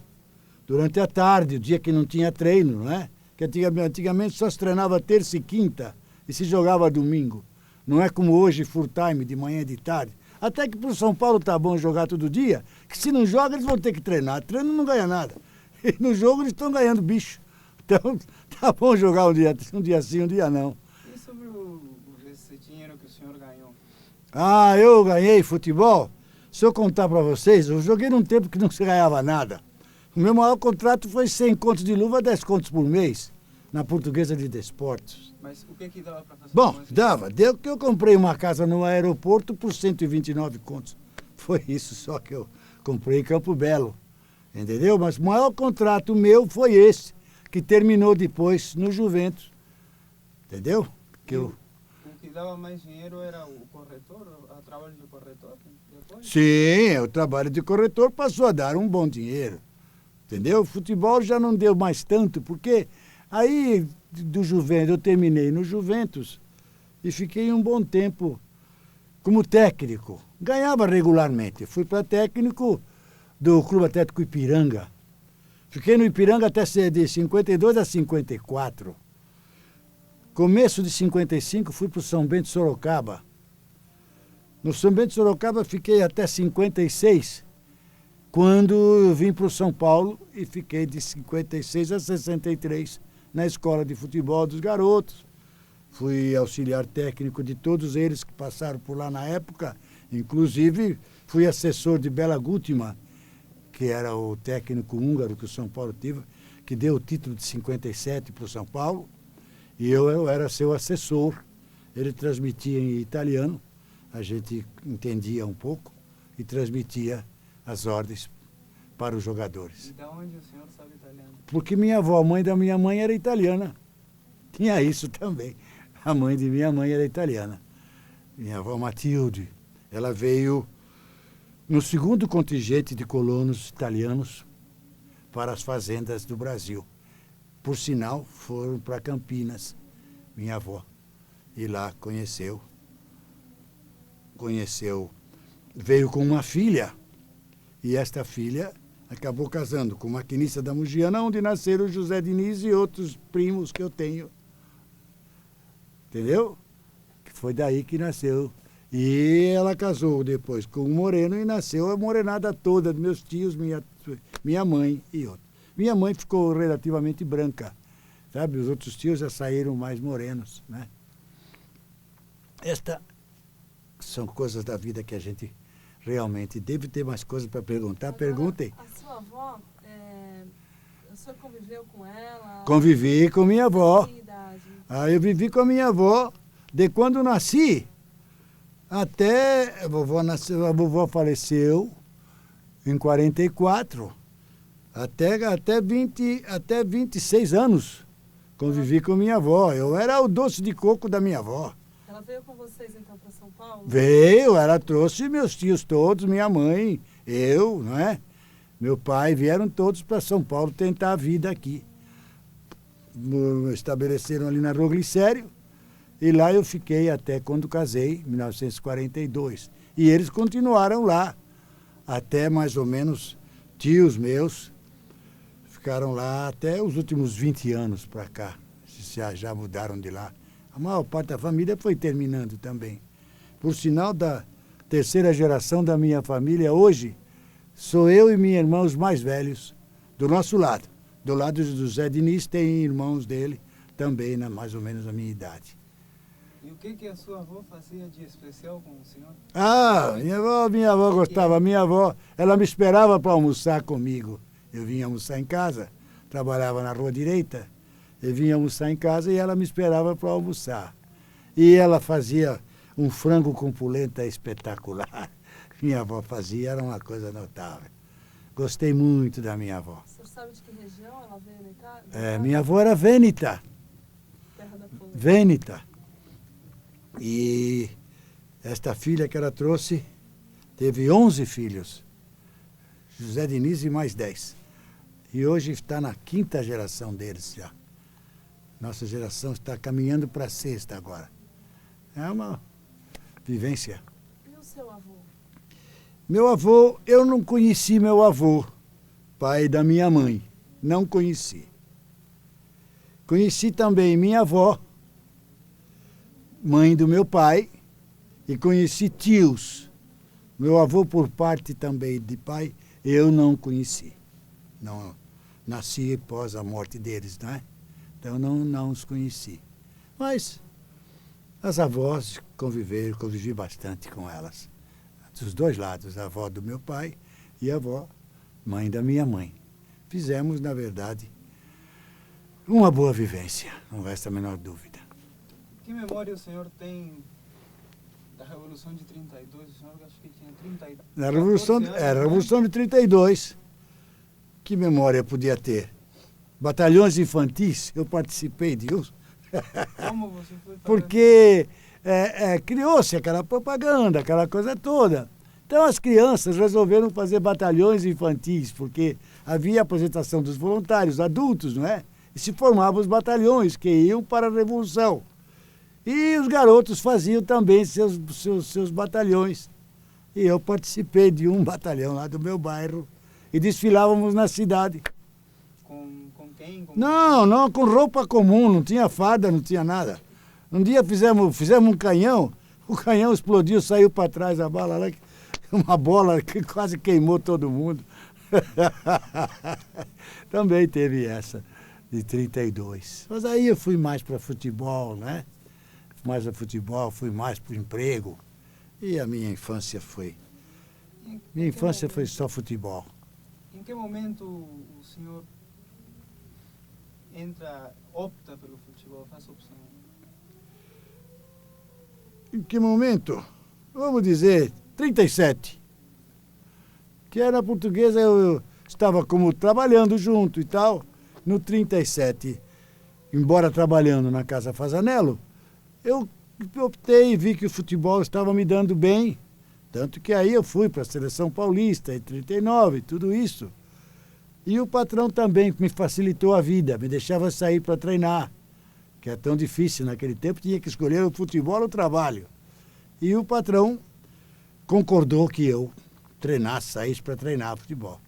durante a tarde, o dia que não tinha treino, não é? Que antigamente só se treinava terça e quinta e se jogava domingo. Não é como hoje, full time, de manhã e de tarde. Até que para o São Paulo tá bom jogar todo dia, que se não joga eles vão ter que treinar. Treino não ganha nada. E no jogo eles estão ganhando bicho. Então tá bom jogar um dia sim, um dia não. E sobre esse dinheiro que o senhor ganhou? Ah, eu ganhei futebol? Se eu contar para vocês, eu joguei num tempo que não se ganhava nada. O meu maior contrato foi 100 contos de luva, 10 contos por mês, na Portuguesa de Desportos. Mas o que dava para fazer? Bom, dava. Deu que eu comprei uma casa no aeroporto por 129 contos. Foi isso só que eu comprei em Campo Belo. Entendeu? Mas o maior contrato meu foi esse, que terminou depois no Juventus. Entendeu? O que dava mais dinheiro era o corretor, o trabalho de corretor? Depois? Sim, o trabalho de corretor passou a dar um bom dinheiro. Entendeu? O futebol já não deu mais tanto, porque aí do Juventus, eu terminei no Juventus e fiquei um bom tempo como técnico. Ganhava regularmente. Fui para técnico do Clube Atlético Ipiranga. Fiquei no Ipiranga até ser de 52 a 54. Começo de 55 fui para o São Bento Sorocaba. No São Bento Sorocaba fiquei até 56, quando eu vim para o São Paulo e fiquei de 56 a 63 na escola de futebol dos garotos. Fui auxiliar técnico de todos eles que passaram por lá na época. Inclusive, fui assessor de Bela Gutmann, que era o técnico húngaro que o São Paulo teve, que deu o título de 57 para o São Paulo. E eu era seu assessor. Ele transmitia em italiano, a gente entendia um pouco, e transmitia as ordens para os jogadores. E de onde o senhor sabe italiano? Porque minha avó, a mãe da minha mãe, era italiana. Tinha isso também. A mãe de minha mãe era italiana. Minha avó Matilde. Ela veio no segundo contingente de colonos italianos para as fazendas do Brasil. Por sinal, foram para Campinas, minha avó. E lá conheceu, veio com uma filha. E esta filha acabou casando com o maquinista da Mugiana, onde nasceram José Diniz e outros primos que eu tenho. Entendeu? Que foi daí que nasceu. E ela casou depois com um moreno e nasceu a morenada toda, meus tios, minha mãe e outros. Minha mãe ficou relativamente branca, sabe? Os outros tios já saíram mais morenos, né? Estas são coisas da vida que a gente realmente deve ter mais coisas para perguntar. Agora, perguntem. A sua avó, o senhor conviveu com ela? Convivi com minha avó. Que idade? Eu vivi com a minha avó de quando nasci até a vovó faleceu em 44. Até 26 anos convivi com minha avó. Eu era o doce de coco da minha avó. Ela veio com vocês então para São Paulo? Veio, ela trouxe meus tios todos, minha mãe, eu, não é? Meu pai, vieram todos para São Paulo tentar a vida aqui. Estabeleceram ali na Rua Glicério e lá eu fiquei até quando casei, em 1942. E eles continuaram lá, até mais ou menos tios meus, ficaram lá até os últimos 20 anos para cá. Já mudaram de lá. A maior parte da família foi terminando também. Por sinal, da terceira geração da minha família hoje, sou eu e minha irmã os mais velhos do nosso lado. Do lado do Zé Diniz tem irmãos dele também, mais ou menos a minha idade. E o que a sua avó fazia de especial com o senhor? Minha avó gostava. Minha avó, ela me esperava para almoçar comigo. Eu vinha almoçar em casa, trabalhava na Rua Direita, eu vinha almoçar em casa e ela me esperava para almoçar. E ela fazia um frango com polenta espetacular. Minha avó fazia, era uma coisa notável. Gostei muito da minha avó. O senhor sabe de que região ela veio na Itália? Minha avó era vênita. Terra da Polônia. Vênita. E Esta filha que ela trouxe teve 11 filhos. José Diniz e mais 10. E hoje está na 5ª geração deles já. Nossa geração está caminhando para a 6ª agora. É uma vivência. E o seu avô? Meu avô, eu não conheci meu avô, pai da minha mãe. Não conheci. Conheci também minha avó, mãe do meu pai, e conheci tios. Meu avô, por parte também de pai, eu não conheci. Não, nasci após a morte deles, né? Então não os conheci. Mas as avós convivi bastante com elas. Dos dois lados, a avó do meu pai e a avó, mãe da minha mãe. Fizemos, na verdade, uma boa vivência, não resta a menor dúvida. Que memória o senhor tem da Revolução de 32? O senhor acho que tinha 30 Na Revolução, a Revolução de 32, que memória eu podia ter? Batalhões infantis, eu participei de um. Como você foi? Porque criou-se aquela propaganda, aquela coisa toda. Então as crianças resolveram fazer batalhões infantis, porque havia a apresentação dos voluntários adultos, não é? E se formavam os batalhões que iam para a Revolução. E os garotos faziam também seus batalhões. E eu participei de um batalhão lá do meu bairro e desfilávamos na cidade. Com quem? Não, com roupa comum, não tinha farda, não tinha nada. Um dia fizemos um canhão, o canhão explodiu, saiu para trás a bala lá, uma bola que quase queimou todo mundo. Também teve essa, de 32. Mas aí eu fui mais para futebol, né? Mais para futebol, fui mais para o emprego. E a minha infância foi... Minha infância foi só futebol. Em que momento o senhor opta pelo futebol, faz opção? Em que momento? Vamos dizer, 37. Que era portuguesa, eu estava como trabalhando junto e tal. No 37, embora trabalhando na Casa Fazanello, eu optei e vi que o futebol estava me dando bem. Tanto que aí eu fui para a Seleção Paulista em 39, tudo isso. E o patrão também me facilitou a vida, me deixava sair para treinar, que é tão difícil naquele tempo, tinha que escolher o futebol ou o trabalho. E o patrão concordou que eu treinasse, saísse para treinar futebol.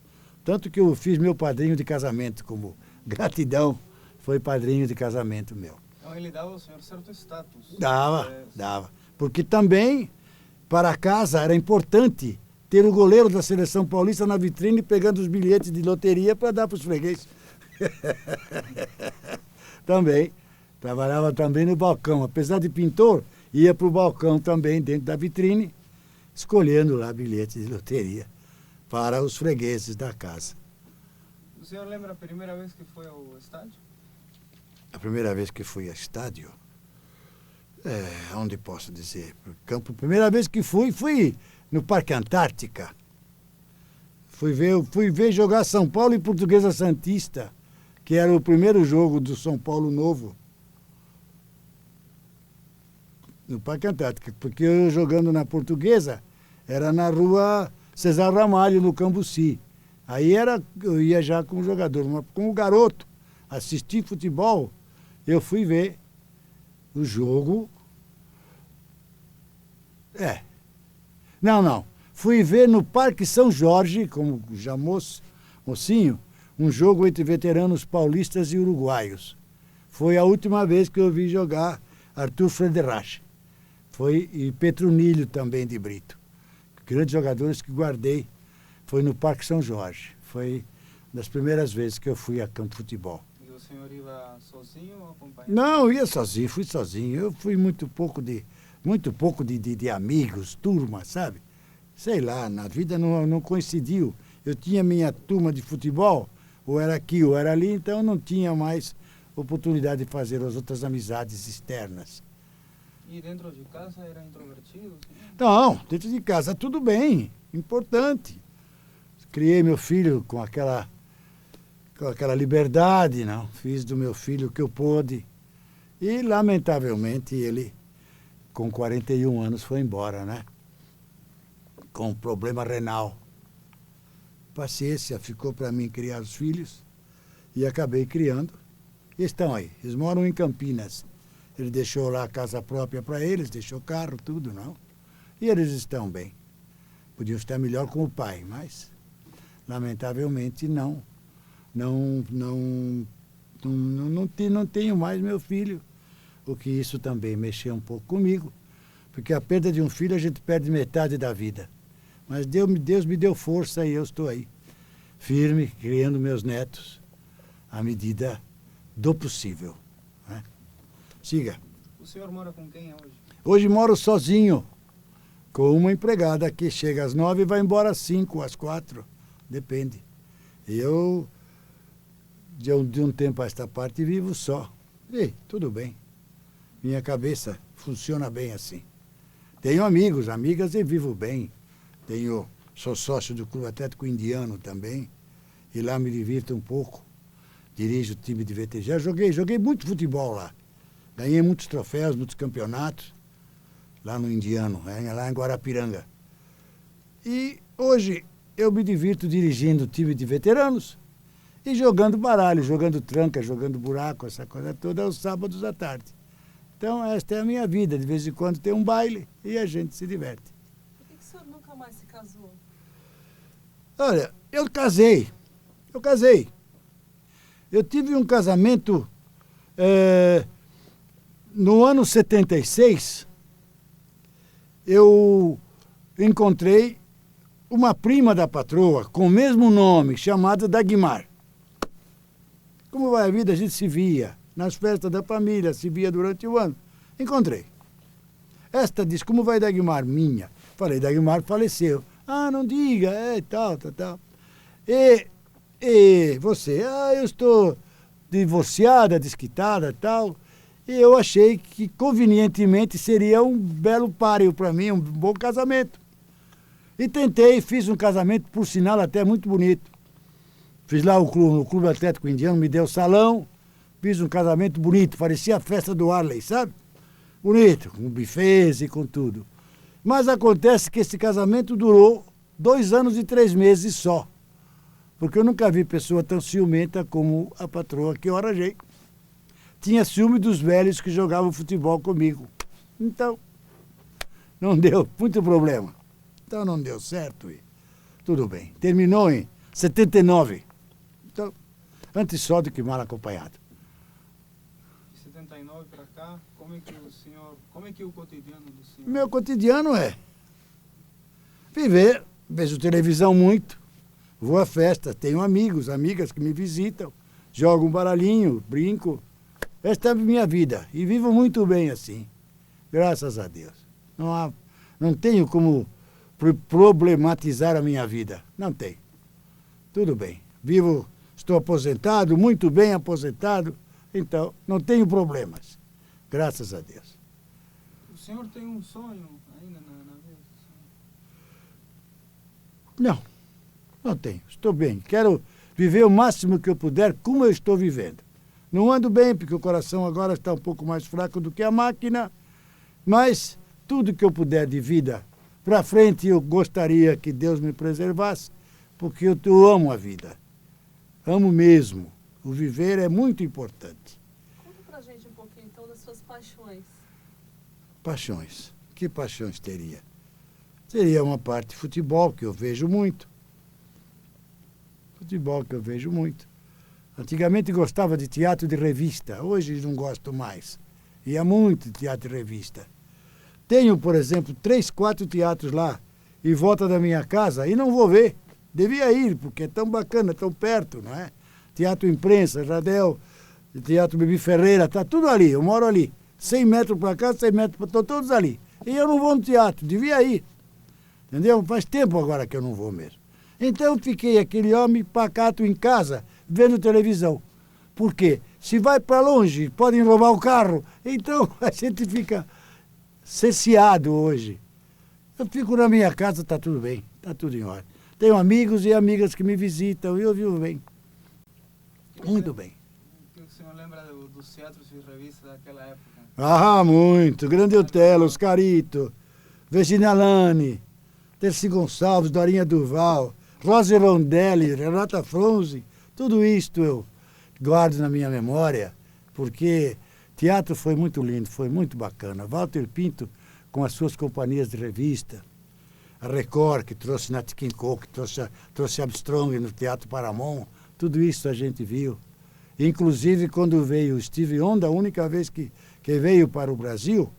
Tanto que eu fiz meu padrinho de casamento, como gratidão, foi padrinho de casamento meu. Então ele dava ao senhor certo status. Dava. Porque também, para casa, era importante ter o goleiro da Seleção Paulista na vitrine pegando os bilhetes de loteria para dar para os fregueses. Também. Trabalhava também no balcão. Apesar de pintor, ia para o balcão também, dentro da vitrine, escolhendo lá bilhetes de loteria para os fregueses da casa. O senhor lembra a primeira vez que foi ao estádio? A primeira vez que fui ao estádio? Onde posso dizer? Pro campo. A primeira vez que fui no Parque Antártica. Fui ver jogar São Paulo e Portuguesa Santista, que era o primeiro jogo do São Paulo novo. No Parque Antártica, porque eu jogando na Portuguesa, era na rua Cesar Ramalho, no Cambuci. Aí eu ia já como jogador, mas como garoto, assistir futebol, eu fui ver o jogo. Não. Fui ver no Parque São Jorge, como já mocinho, um jogo entre veteranos paulistas e uruguaios. Foi a última vez que eu vi jogar Arthur Frederich. E Petronilho também de Brito. Grandes jogadores que guardei. Foi no Parque São Jorge. Foi das primeiras vezes que eu fui a campo de futebol. E o senhor ia sozinho ou acompanhado? Não, ia sozinho, fui sozinho. Eu fui muito pouco de amigos, turma, sabe? Sei lá, na vida não coincidiu. Eu tinha minha turma de futebol, ou era aqui ou era ali, então eu não tinha mais oportunidade de fazer as outras amizades externas. E dentro de casa era introvertido? Não, dentro de casa tudo bem, importante. Criei meu filho com aquela liberdade, não? Fiz do meu filho o que eu pude. E, lamentavelmente, ele com 41 anos foi embora, né? Com problema renal. Paciência, ficou para mim criar os filhos e acabei criando. E estão aí, eles moram em Campinas. Ele deixou lá a casa própria para eles, deixou carro, tudo, não? E eles estão bem. Podiam estar melhor com o pai, mas lamentavelmente não tenho mais meu filho. O que isso também mexeu um pouco comigo, porque a perda de um filho a gente perde metade da vida. Mas Deus me deu força e eu estou aí, firme, criando meus netos à medida do possível. Né? Siga. O senhor mora com quem hoje? Hoje moro sozinho, com uma empregada que chega às 9 e vai embora às 5, às 4, depende. Eu, de um tempo a esta parte, vivo só. E tudo bem. Minha cabeça funciona bem assim. Tenho amigos, amigas e vivo bem. Sou sócio do Clube Atlético Indiano também. E lá me divirto um pouco. Dirijo o time de VTG. Joguei muito futebol lá. Ganhei muitos troféus, muitos campeonatos. Lá no Indiano, lá em Guarapiranga. E hoje eu me divirto dirigindo o time de veteranos e jogando baralho, jogando tranca, jogando buraco, essa coisa toda, aos sábados à tarde. Então, esta é a minha vida. De vez em quando tem um baile e a gente se diverte. Por que o senhor nunca mais se casou? Olha, eu casei. Eu tive um casamento no ano 76. Eu encontrei uma prima da patroa com o mesmo nome, chamada Dagmar. Como vai a vida, a gente se via nas festas da família, se via durante o ano. Encontrei. Esta diz, como vai Dagmar? Minha. Falei, Dagmar faleceu. Ah, não diga, tal. E você? Ah, eu estou divorciada, desquitada, tal. E eu achei que convenientemente seria um belo páreo para mim, um bom casamento. E tentei, fiz um casamento, por sinal, até muito bonito. Fiz lá o Clube Atlético Indiano, me deu salão, fiz um casamento bonito, parecia a festa do Arley, sabe? Bonito, com bufês e com tudo. Mas acontece que esse casamento durou 2 anos e 3 meses só. Porque eu nunca vi pessoa tão ciumenta como a patroa que eu arranjei. Tinha ciúme dos velhos que jogavam futebol comigo. Então, não deu muito problema. Então não deu certo e tudo bem. Terminou em 79. Então, antes só do que mal acompanhado. De 79 para cá, como é que é o cotidiano do senhor? Meu cotidiano é viver, vejo televisão muito, vou a festa, tenho amigos, amigas que me visitam, jogo um baralhinho, brinco. Esta é a minha vida e vivo muito bem assim, graças a Deus. Não tenho como problematizar a minha vida, não tem. Tudo bem, vivo, estou aposentado, muito bem aposentado, então não tenho problemas, graças a Deus. O senhor tem um sonho ainda na vida? Não tenho, estou bem, quero viver o máximo que eu puder como eu estou vivendo. Não ando bem, porque o coração agora está um pouco mais fraco do que a máquina, mas tudo que eu puder de vida para frente eu gostaria que Deus me preservasse, porque eu amo a vida. Amo mesmo. O viver é muito importante. Conta pra gente um pouquinho, então, das suas paixões. Paixões. Que paixões teria? Seria uma parte de futebol, que eu vejo muito. Futebol que eu vejo muito. Antigamente gostava de teatro de revista, hoje não gosto mais. Ia muito de teatro de revista. Tenho, por exemplo, 3, 4 teatros lá, em volta da minha casa, e não vou ver. Devia ir, porque é tão bacana, tão perto, não é? Teatro Imprensa, Jardel, Teatro Bibi Ferreira, está tudo ali, eu moro ali. 100 metros para cá, 100 metros para... Estão todos ali. E eu não vou no teatro, devia ir. Entendeu? Faz tempo agora que eu não vou mesmo. Então fiquei aquele homem pacato em casa, vendo televisão. Por quê? Se vai para longe, podem roubar o carro. Então a gente fica cerceado hoje. Eu fico na minha casa, está tudo bem, está tudo em ordem. Tenho amigos e amigas que me visitam e eu vivo bem. Muito bem. O que o senhor lembra dos teatros e revistas daquela época? Ah, muito. Grande Otelo, Oscarito, Virginia Lane, Terci Gonçalves, Dorinha Duval, Rosa Rondelli, Renata Fronzi, tudo isto eu guardo na minha memória, porque teatro foi muito lindo, foi muito bacana. Walter Pinto, com as suas companhias de revista, a Record, que trouxe Nat King Cole, que trouxe Armstrong no Teatro Paramount, tudo isso a gente viu. Inclusive, quando veio o Steve Onda, a única vez que veio para o Brasil,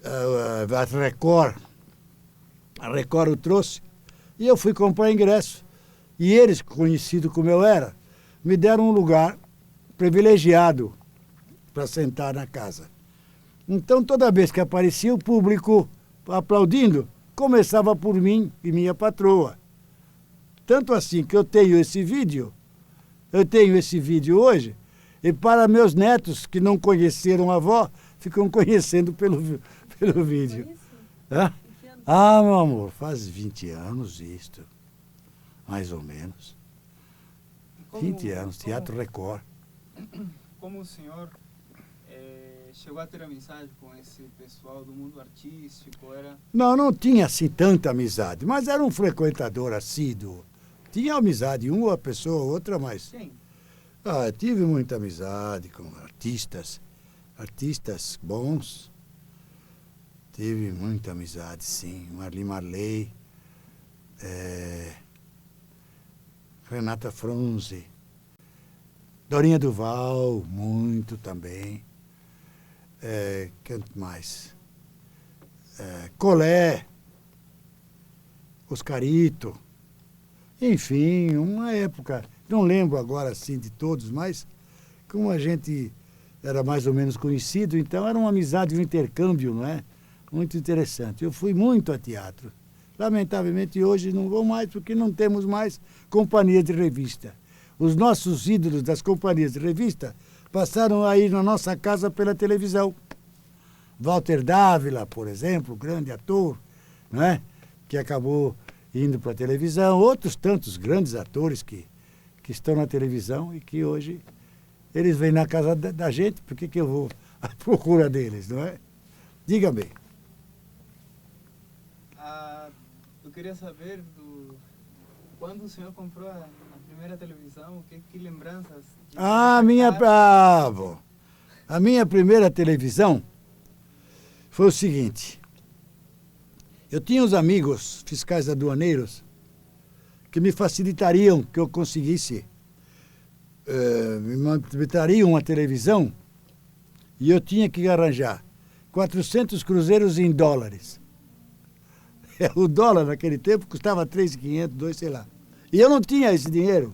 a Record o trouxe, e eu fui comprar ingresso. E eles, conhecidos como eu era, me deram um lugar privilegiado para sentar na casa. Então, toda vez que aparecia o público aplaudindo, começava por mim e minha patroa. Tanto assim que eu tenho esse vídeo hoje, e para meus netos que não conheceram a avó, ficam conhecendo pelo vídeo. Hã? Ah, meu amor, faz 20 anos isto, mais ou menos. 20 anos, Teatro Record. Como o senhor chegou a ter amizade com esse pessoal do mundo artístico? Não tinha assim tanta amizade, mas era um frequentador assíduo. Tinha amizade, uma pessoa, outra, mas... Sim. Tive muita amizade com artistas bons. Tive muita amizade, sim. Marli Marley, Renata Fronzi, Dorinha Duval, muito também. Quem mais? Colé, Oscarito. Enfim, uma época, não lembro agora assim de todos, mas como a gente era mais ou menos conhecido, então era uma amizade, um intercâmbio, não é? Muito interessante. Eu fui muito a teatro. Lamentavelmente hoje não vou mais, porque não temos mais companhia de revista. Os nossos ídolos das companhias de revista passaram a ir na nossa casa pela televisão. Walter Dávila, por exemplo, grande ator, não é? Que acabou indo para a televisão. Outros tantos grandes atores que estão na televisão e que hoje eles vêm na casa da gente, por que eu vou à procura deles, não é? Diga bem. Eu queria saber quando o senhor comprou a primeira televisão, que lembranças? A minha primeira televisão foi o seguinte. Eu tinha uns amigos fiscais aduaneiros que me facilitariam que eu conseguisse, me dariam uma televisão e eu tinha que arranjar 400 cruzeiros em dólares. O dólar naquele tempo custava 3.500, 2, sei lá. E eu não tinha esse dinheiro.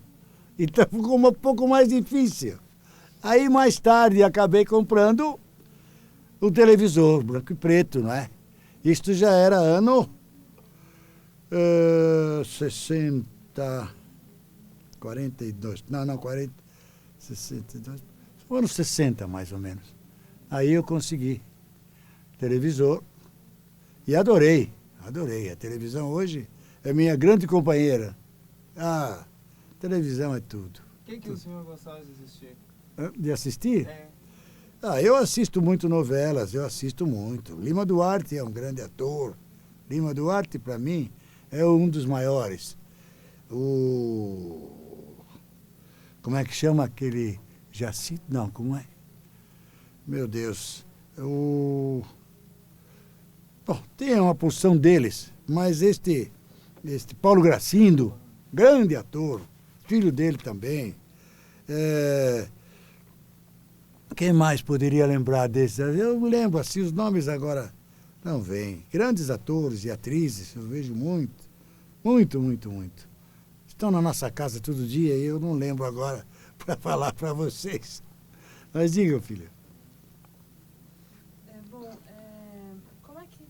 Então ficou um pouco mais difícil. Aí mais tarde acabei comprando o televisor branco e preto, não é? Isto já era ano 60, 42, não, 40, 62, ano 60 mais ou menos. Aí eu consegui televisor e adorei. A televisão hoje é minha grande companheira. Televisão é tudo. O que o senhor gostava de assistir? De assistir? Eu assisto muito novelas, eu assisto muito. Lima Duarte é um grande ator. Lima Duarte, para mim, é um dos maiores. Como é que chama aquele Jacinto? Não, como é? Meu Deus. Bom, tem uma porção deles, mas este Paulo Gracindo, grande ator, filho dele também. Quem mais poderia lembrar desses? Eu lembro, assim, os nomes agora não vêm. Grandes atores e atrizes, eu vejo muito. Estão na nossa casa todo dia e eu não lembro agora para falar para vocês. Mas digam, filha. Como é que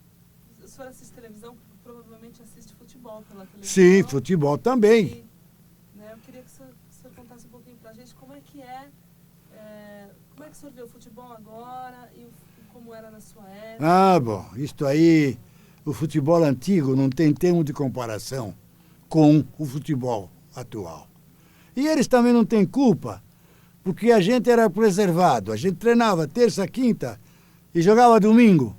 o senhor assiste televisão? Provavelmente assiste futebol pela televisão. Sim, futebol também. Eu queria que o senhor contasse um pouquinho para a gente como é que o senhor vê o futebol agora e como era na sua época. Bom, isto aí, o futebol antigo não tem termo de comparação com o futebol atual. E eles também não têm culpa, porque a gente era preservado. A gente treinava terça, quinta, e jogava domingo.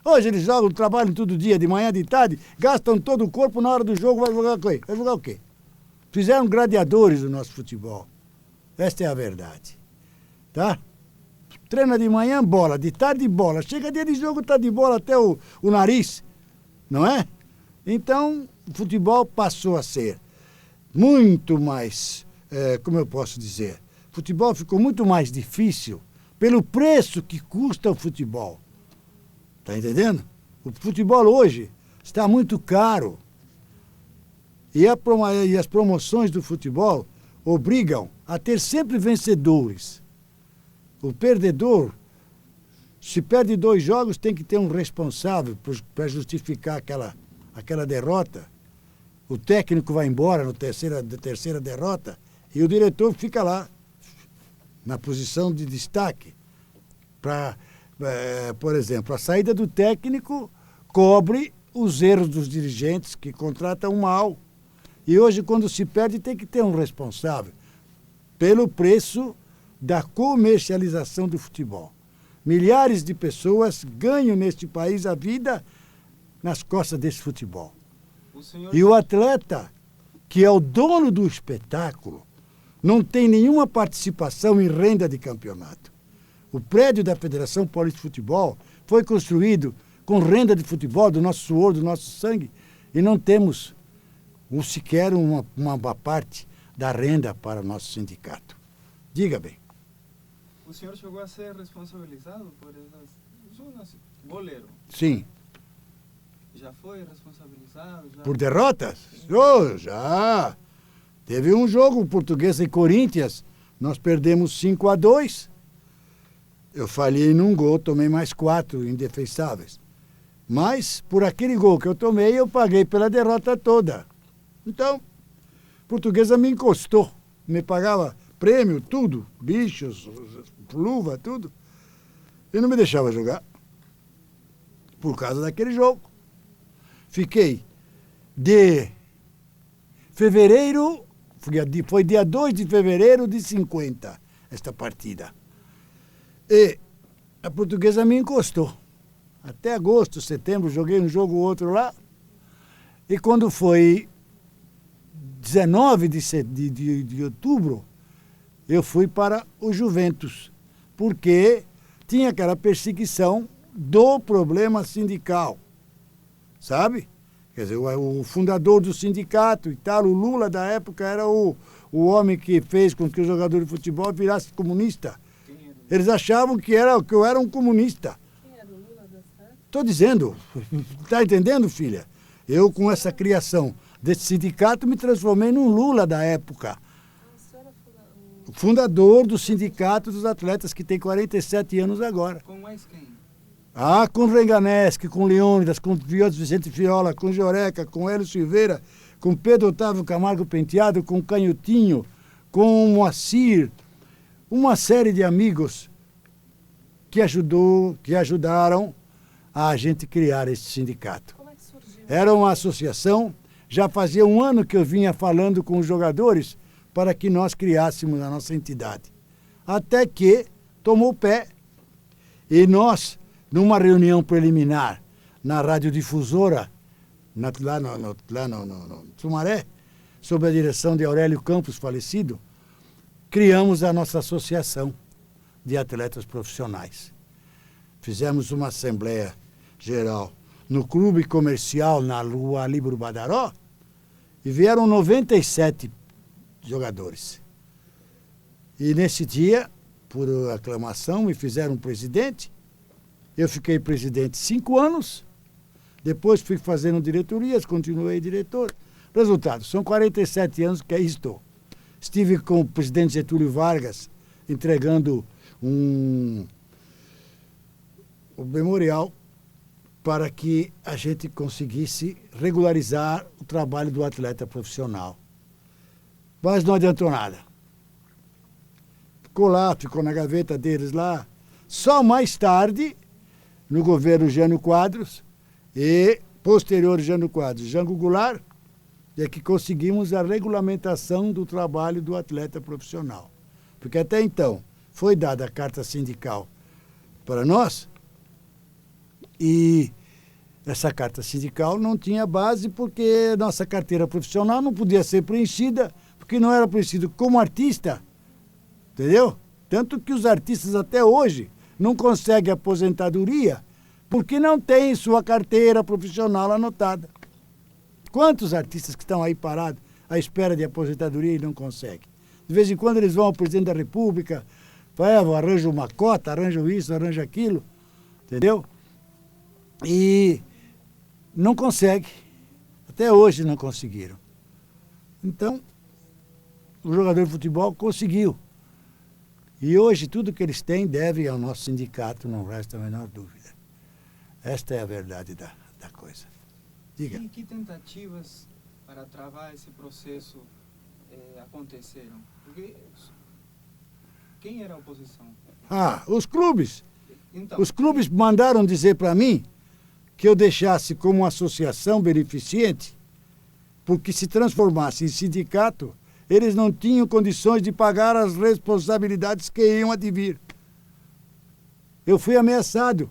Hoje eles jogam, trabalham todo dia, de manhã, de tarde, gastam todo o corpo, na hora do jogo vai jogar o quê? Vai jogar o quê? Fizeram gladiadores do nosso futebol. Esta é a verdade. Tá? Treina de manhã, bola, de tarde, bola. Chega dia de jogo, tá de bola até o nariz, não é? Então, o futebol passou a ser muito mais, como eu posso dizer, o futebol ficou muito mais difícil pelo preço que custa o futebol. Tá entendendo? O futebol hoje está muito caro. E as promoções do futebol obrigam a ter sempre vencedores. O perdedor, se perde 2 jogos, tem que ter um responsável para justificar aquela derrota. O técnico vai embora na terceira derrota e o diretor fica lá, na posição de destaque. Por exemplo, a saída do técnico cobre os erros dos dirigentes que contratam mal. E hoje, quando se perde, tem que ter um responsável pelo preço da comercialização do futebol. Milhares de pessoas ganham neste país a vida nas costas desse futebol. E o atleta, que é o dono do espetáculo, não tem nenhuma participação em renda de campeonato. O prédio da Federação Paulista de Futebol foi construído com renda de futebol, do nosso suor, do nosso sangue, e não temos sequer uma parte da renda para o nosso sindicato. Diga bem. O senhor chegou a ser responsabilizado por essas... Goleiro. Sim. Já foi responsabilizado? Por derrotas? Oh, já. Teve um jogo, Portuguesa e Corinthians, nós perdemos 5-2. Eu falhei num gol, tomei mais 4 indefensáveis. Mas, por aquele gol que eu tomei, eu paguei pela derrota toda. Então, Portuguesa me encostou, me pagava prêmio, tudo, bichos, luva, tudo. E não me deixava jogar, por causa daquele jogo. Fiquei de fevereiro, foi dia 2 de fevereiro de 50, esta partida. E a Portuguesa me encostou. Até agosto, setembro, joguei um jogo ou outro lá. E quando foi 19 de outubro, eu fui para o Juventus, porque tinha aquela perseguição do problema sindical, sabe? Quer dizer, o fundador do sindicato e tal, o Lula da época, era o homem que fez com que o jogador de futebol virasse comunista. Eles achavam que eu era um comunista. Quem era o Lula dessa época? Estou dizendo, está entendendo, filha? Eu, com essa criação desse sindicato, me transformei num Lula da época. O senhor é O fundador do Sindicato dos Atletas, que tem 47 anos agora. Com mais quem? Ah, com Renganeschi, com Leônidas, com Vicente Fiola, com Joreca, com Hélio Silveira, com Pedro Otávio Camargo Penteado, com Canhotinho, com Moacir, uma série de amigos que ajudaram a gente criar esse sindicato. Como é que surgiu? Era uma associação, já fazia um ano que eu vinha falando com os jogadores para que nós criássemos a nossa entidade. Até que tomou pé e nós, numa reunião preliminar na radiodifusora, lá no Sumaré, sob a direção de Aurélio Campos, falecido, criamos a nossa associação de atletas profissionais. Fizemos uma assembleia geral no clube comercial na rua Líbero Badaró e vieram 97 jogadores. E nesse dia, por aclamação, me fizeram presidente. Eu fiquei presidente 5 anos, depois fui fazendo diretorias, continuei diretor. Resultado, são 47 anos que aí estou. Estive com o presidente Getúlio Vargas entregando um memorial para que a gente conseguisse regularizar o trabalho do atleta profissional. Mas não adiantou nada. Ficou lá, ficou na gaveta deles lá. Só mais tarde, no governo Jânio Quadros e posterior Jânio Quadros, Jango Goulart, é que conseguimos a regulamentação do trabalho do atleta profissional. Porque até então foi dada a carta sindical para nós E essa carta sindical não tinha base porque nossa carteira profissional não podia ser preenchida, porque não era preenchido como artista, entendeu? Tanto que os artistas até hoje não conseguem aposentadoria porque não têm sua carteira profissional anotada. Quantos artistas que estão aí parados à espera de aposentadoria e não conseguem? De vez em quando eles vão ao presidente da República, arranjam uma cota, arranjam isso, arranjam aquilo, entendeu? E não consegue. Até hoje não conseguiram. Então, o jogador de futebol conseguiu. E hoje tudo que eles têm deve ao nosso sindicato, não resta a menor dúvida. Esta é a verdade da coisa. Diga. E que tentativas para travar esse processo aconteceram? Porque quem era a oposição? Os clubes. Então, Os clubes mandaram dizer para mim que eu deixasse como associação beneficente, porque se transformasse em sindicato, eles não tinham condições de pagar as responsabilidades que iam advir. Eu fui ameaçado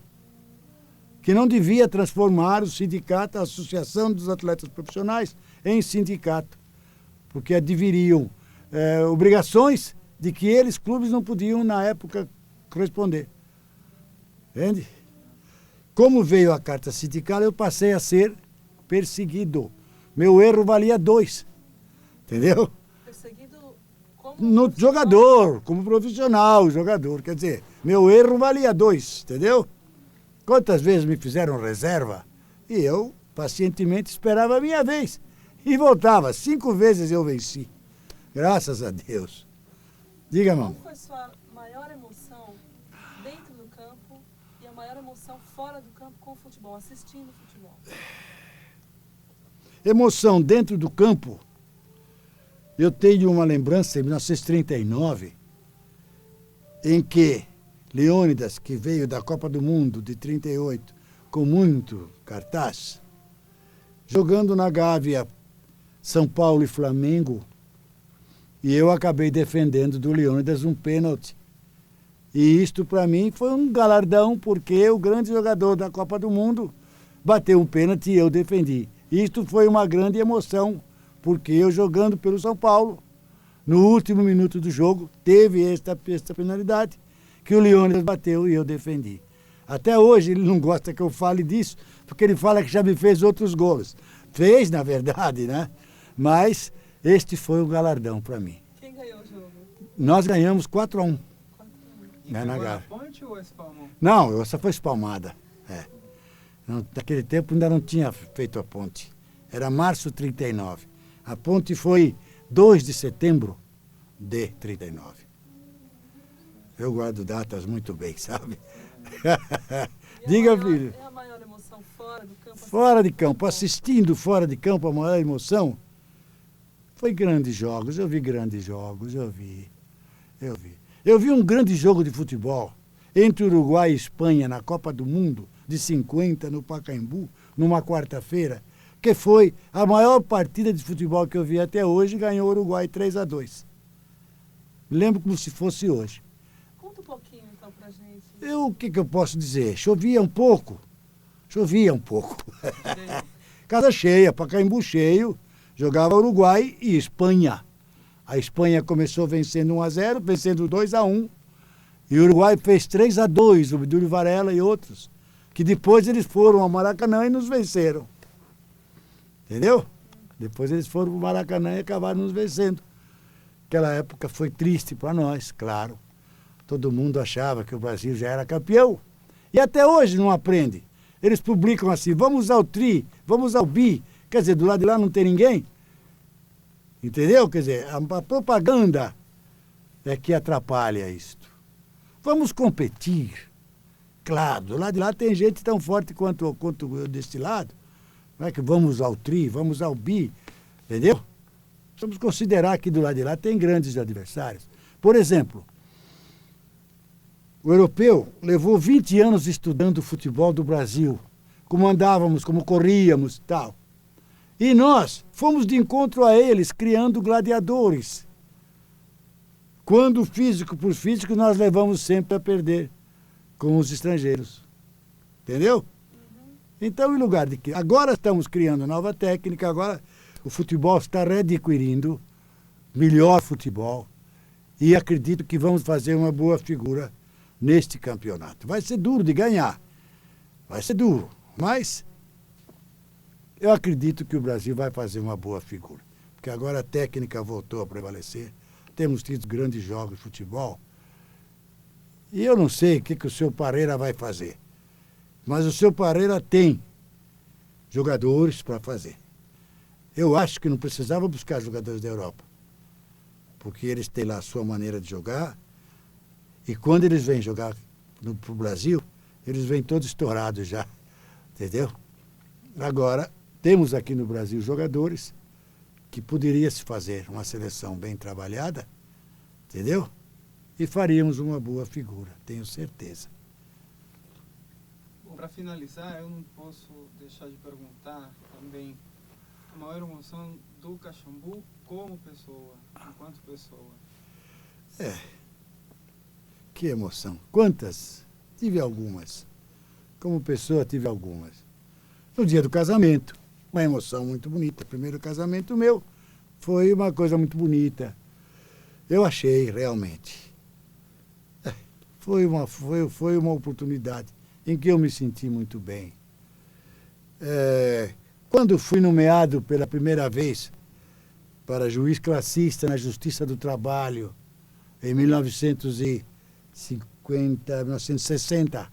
que não devia transformar o sindicato, a Associação dos Atletas Profissionais, em sindicato, porque adviriam obrigações de que eles, clubes, não podiam, na época, corresponder. Entende? Como veio a carta sindical, eu passei a ser perseguido. Meu erro valia 2. Entendeu? Perseguido como No jogador, como profissional, jogador. Quer dizer, meu erro valia 2, entendeu? Quantas vezes me fizeram reserva e eu pacientemente esperava a minha vez. E voltava. 5 vezes eu venci. Graças a Deus. Diga, irmão. Qual foi a sua maior emoção dentro do campo e a maior emoção fora do campo com o futebol, assistindo o futebol? Emoção dentro do campo. Eu tenho uma lembrança em 1939, em que Leônidas, que veio da Copa do Mundo de 38, com muito cartaz, jogando na Gávea São Paulo e Flamengo, e eu acabei defendendo do Leônidas um pênalti. E isto, para mim, foi um galardão, porque o grande jogador da Copa do Mundo bateu um pênalti e eu defendi. Isto foi uma grande emoção, porque eu jogando pelo São Paulo, no último minuto do jogo, teve esta penalidade, que o Leônidas bateu e eu defendi. Até hoje ele não gosta que eu fale disso, porque ele fala que já me fez outros gols. Fez, na verdade, né? Mas este foi o galardão para mim. Quem ganhou o jogo? Nós ganhamos 4-1. E na pegou na Gávea. ponte ou espalmou? Não, essa foi espalmada. Naquele tempo ainda não tinha feito a ponte. Era março de 39. A ponte foi 2 de setembro de 39. Eu guardo datas muito bem, sabe? Diga, filho. E a maior emoção fora do campo? Fora de campo, assistindo fora de campo, a maior emoção foi grandes jogos. Eu vi grandes jogos, eu vi. Eu vi um grande jogo de futebol entre Uruguai e Espanha na Copa do Mundo de 50 no Pacaembu, numa quarta-feira, que foi a maior partida de futebol que eu vi até hoje, ganhou o Uruguai 3-2. Lembro como se fosse hoje. Conta um pouquinho, então, pra gente. O que eu posso dizer? Chovia um pouco. Casa cheia, Pacaembu cheio, jogava Uruguai e Espanha. A Espanha começou vencendo 1-0, vencendo 2-1. E o Uruguai fez 3-2, o Obdúlio Varela e outros. Que depois eles foram ao Maracanã e nos venceram. Entendeu? Depois eles foram para o Maracanã e acabaram nos vencendo. Aquela época foi triste para nós, claro. Todo mundo achava que o Brasil já era campeão. E até hoje não aprende. Eles publicam assim, vamos ao tri, vamos ao bi. Quer dizer, do lado de lá não tem ninguém. Entendeu? Quer dizer, a propaganda é que atrapalha isto. Vamos competir. Claro, do lado de lá tem gente tão forte quanto eu deste lado. Não é que vamos ao tri, vamos ao bi. Entendeu? Vamos considerar que do lado de lá tem grandes adversários. Por exemplo, o europeu levou 20 anos estudando o futebol do Brasil. Como andávamos, como corríamos e tal. E nós fomos de encontro a eles, criando gladiadores. Quando físico por físico, nós levamos sempre a perder com os estrangeiros. Entendeu? Então, em lugar de que... Agora estamos criando nova técnica, agora o futebol está readquirindo melhor futebol e acredito que vamos fazer uma boa figura neste campeonato. Vai ser duro de ganhar, vai ser duro, mas eu acredito que o Brasil vai fazer uma boa figura, porque agora a técnica voltou a prevalecer, temos tido grandes jogos de futebol e eu não sei o que o seu Parreira vai fazer, mas o seu Parreira tem jogadores para fazer. Eu acho que não precisava buscar jogadores da Europa, porque eles têm lá a sua maneira de jogar e quando eles vêm jogar para o Brasil, eles vêm todos estourados já, entendeu? Agora, temos aqui no Brasil jogadores que poderia se fazer uma seleção bem trabalhada, entendeu? E faríamos uma boa figura, tenho certeza. Para finalizar, eu não posso deixar de perguntar também a maior emoção do Caxambu como pessoa, enquanto pessoa. Que emoção. Quantas? Tive algumas. Como pessoa, tive algumas. No dia do casamento, uma emoção muito bonita. O primeiro casamento meu foi uma coisa muito bonita. Eu achei, realmente. Foi uma oportunidade em que eu me senti muito bem. Quando fui nomeado pela primeira vez para juiz classista na Justiça do Trabalho, em 1960,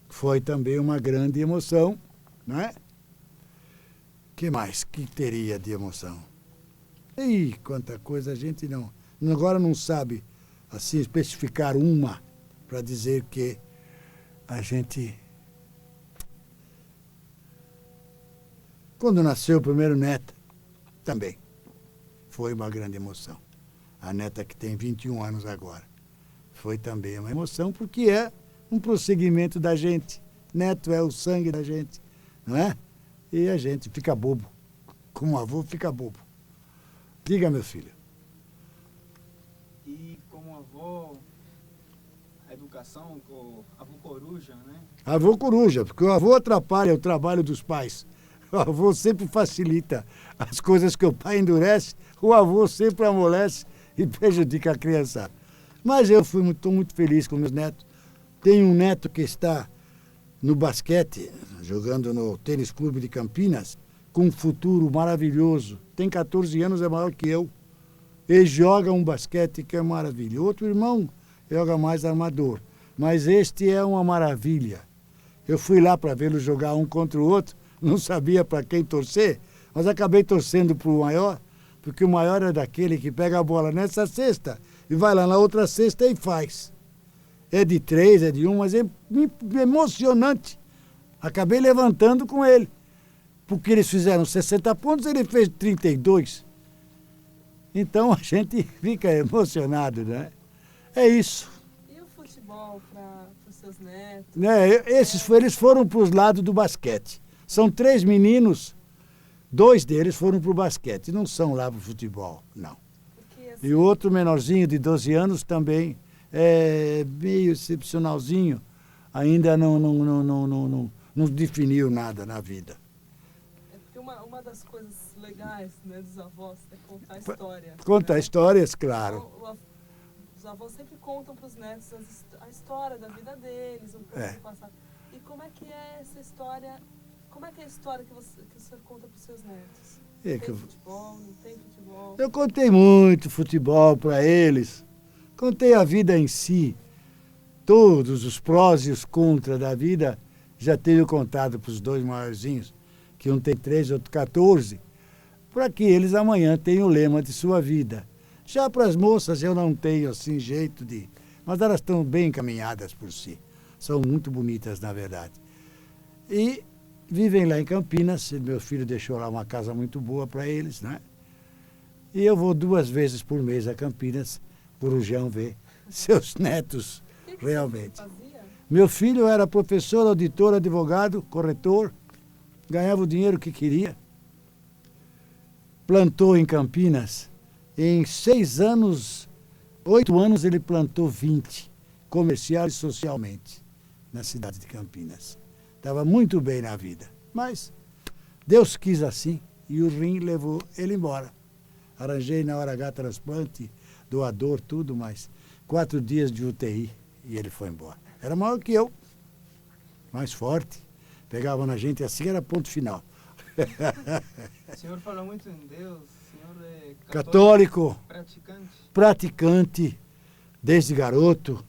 foi também uma grande emoção, não é? Que mais que teria de emoção? E quanta coisa a gente agora não sabe assim especificar uma para dizer que a gente... Quando nasceu o primeiro neto, também foi uma grande emoção. A neta que tem 21 anos agora. Foi também uma emoção, porque é um prosseguimento da gente. Neto é o sangue da gente, não é? E a gente fica bobo. Como avô, fica bobo. Diga, meu filho. E como avô, a educação, o avô coruja, né? Avô coruja, porque o avô atrapalha o trabalho dos pais. O avô sempre facilita as coisas que o pai endurece, o avô sempre amolece e prejudica a criançada. Mas eu estou muito feliz com meus netos. Tenho um neto que está no basquete, jogando no Tênis Clube de Campinas, com um futuro maravilhoso. Tem 14 anos, é maior que eu. Ele joga um basquete que é maravilhoso. Outro irmão joga mais armador. Mas este é uma maravilha. Eu fui lá para vê-lo jogar um contra o outro, não sabia para quem torcer, mas acabei torcendo para o maior, porque o maior é daquele que pega a bola nessa cesta e vai lá na outra cesta e faz. É de 3, é de 1, mas é emocionante. Acabei levantando com ele, porque eles fizeram 60 pontos, ele fez 32. Então a gente fica emocionado, né? É isso. E o futebol para os seus netos? Eles foram para os lados do basquete. São 3 meninos, 2 deles foram para o basquete, não são lá para o futebol, não. Porque, assim... E o outro menorzinho, de 12 anos, também é meio excepcionalzinho, ainda não definiu nada na vida. É porque uma das coisas legais, né, dos avós é contar história. Contar histórias, claro. Então, os avós sempre contam para os netos a história da vida deles, um pouco do passado. E como é que é essa história? Como é que é a história que o senhor conta para os seus netos? Tem futebol, não tem futebol? Eu contei muito futebol para eles. Contei a vida em si. Todos os prós e os contras da vida já tenho contado para os 2 maiorzinhos, que um tem 13, outro 14, para que eles amanhã tenham o lema de sua vida. Já para as moças eu não tenho assim jeito de... Mas elas estão bem encaminhadas por si. São muito bonitas, na verdade. E vivem lá em Campinas. Meu filho deixou lá uma casa muito boa para eles, né? E eu vou 2 vezes por mês a Campinas, Corujão, ver seus netos, realmente. Você fazia? Meu filho era professor, auditor, advogado, corretor, ganhava o dinheiro que queria. Plantou em Campinas. Em 6 anos, 8 anos, ele plantou 20, comercial e socialmente, na cidade de Campinas. Estava muito bem na vida. Mas Deus quis assim e o rim levou ele embora. Arranjei na hora H transplante, doador, tudo, mas 4 dias de UTI e ele foi embora. Era maior que eu, mais forte. Pegava na gente assim, era ponto final. O senhor fala muito em Deus, o senhor é Católico, praticante. praticante, desde garoto,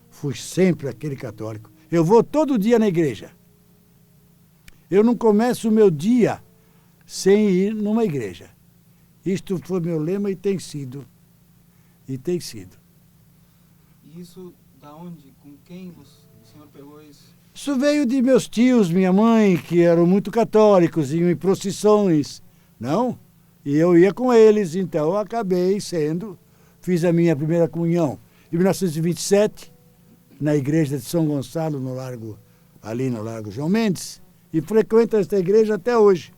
fui sempre aquele católico. Eu vou todo dia na igreja. Eu não começo o meu dia sem ir numa igreja. Isto foi meu lema e tem sido. E tem sido. E isso da onde? Com quem o senhor pegou isso? Isso veio de meus tios, minha mãe, que eram muito católicos, iam em procissões, não? E eu ia com eles, então eu acabei sendo, fiz a minha primeira comunhão em 1927, na igreja de São Gonçalo, ali no Largo João Mendes, e frequento esta igreja até hoje.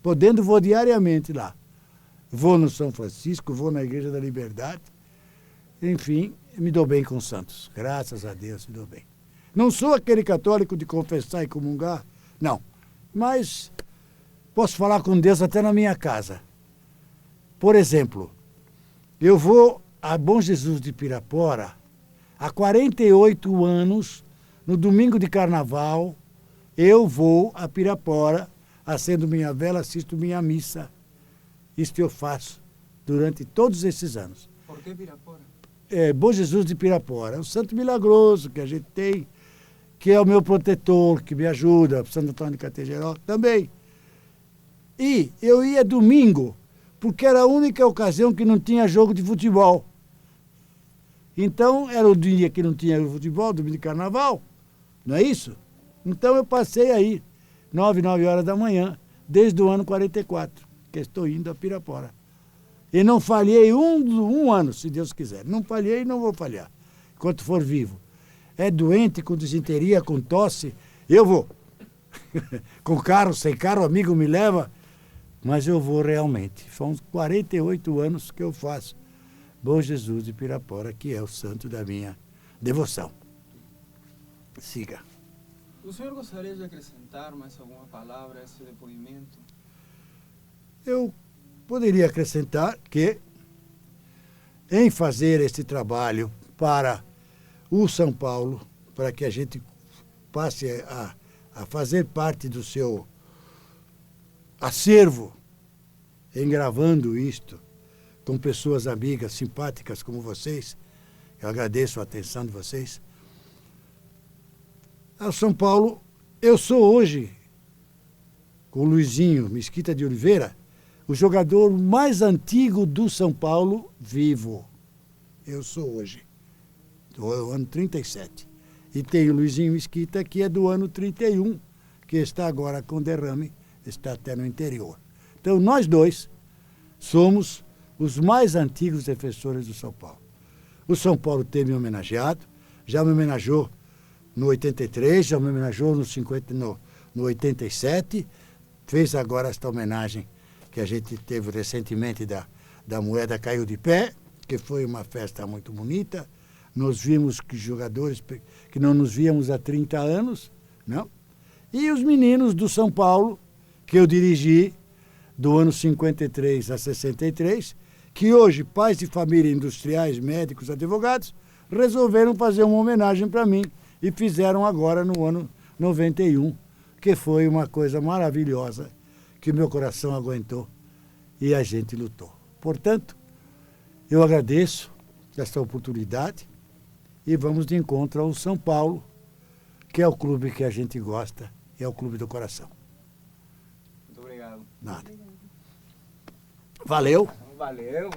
Podendo, vou diariamente lá. Vou no São Francisco, vou na Igreja da Liberdade, enfim, me dou bem com os santos, graças a Deus me dou bem. Não sou aquele católico de confessar e comungar, não. Mas posso falar com Deus até na minha casa. Por exemplo, eu vou a Bom Jesus de Pirapora há 48 anos, no domingo de carnaval, eu vou a Pirapora, acendo minha vela, assisto minha missa. Isto eu faço durante todos esses anos. Por que Pirapora? Bom Jesus de Pirapora, é um santo milagroso que a gente tem, que é o meu protetor, que me ajuda, Santo Antônio de Categeral também. E eu ia domingo, porque era a única ocasião que não tinha jogo de futebol. Então, era o dia que não tinha futebol, domingo de carnaval, não é isso? Então eu passei aí, 9 horas da manhã, desde o ano 44, que estou indo a Pirapora. E não falhei um ano, se Deus quiser. Não falhei e não vou falhar, enquanto for vivo. É doente, com disenteria, com tosse, eu vou. Com carro, sem carro, amigo me leva, mas eu vou realmente. São 48 anos que eu faço Bom Jesus de Pirapora, que é o santo da minha devoção. Siga. O senhor gostaria de acrescentar mais alguma palavra a esse depoimento? Eu poderia acrescentar que, em fazer este trabalho para o São Paulo, para que a gente passe a fazer parte do seu acervo, em gravando isto, com pessoas amigas, simpáticas como vocês, eu agradeço a atenção de vocês. Ao São Paulo, eu sou hoje, com o Luizinho Mesquita de Oliveira, o jogador mais antigo do São Paulo vivo. Eu sou hoje, do ano 37. E tem o Luizinho Mesquita, que é do ano 31, que está agora com derrame, está até no interior. Então, nós dois somos os mais antigos defensores do São Paulo. O São Paulo tem me homenageado, já me homenageou no 83, já me homenageou no 87, fez agora esta homenagem que a gente teve recentemente da moeda caiu de pé, que foi uma festa muito bonita. Nós vimos que jogadores que não nos víamos há 30 anos, não? E os meninos do São Paulo, que eu dirigi do ano 53 a 63, que hoje, pais de família, industriais, médicos, advogados, resolveram fazer uma homenagem para mim e fizeram agora no ano 91, que foi uma coisa maravilhosa, que meu coração aguentou e a gente lutou. Portanto, eu agradeço esta oportunidade e vamos de encontro ao São Paulo, que é o clube que a gente gosta, é o clube do coração. Muito obrigado. Nada. Valeu. Valeu.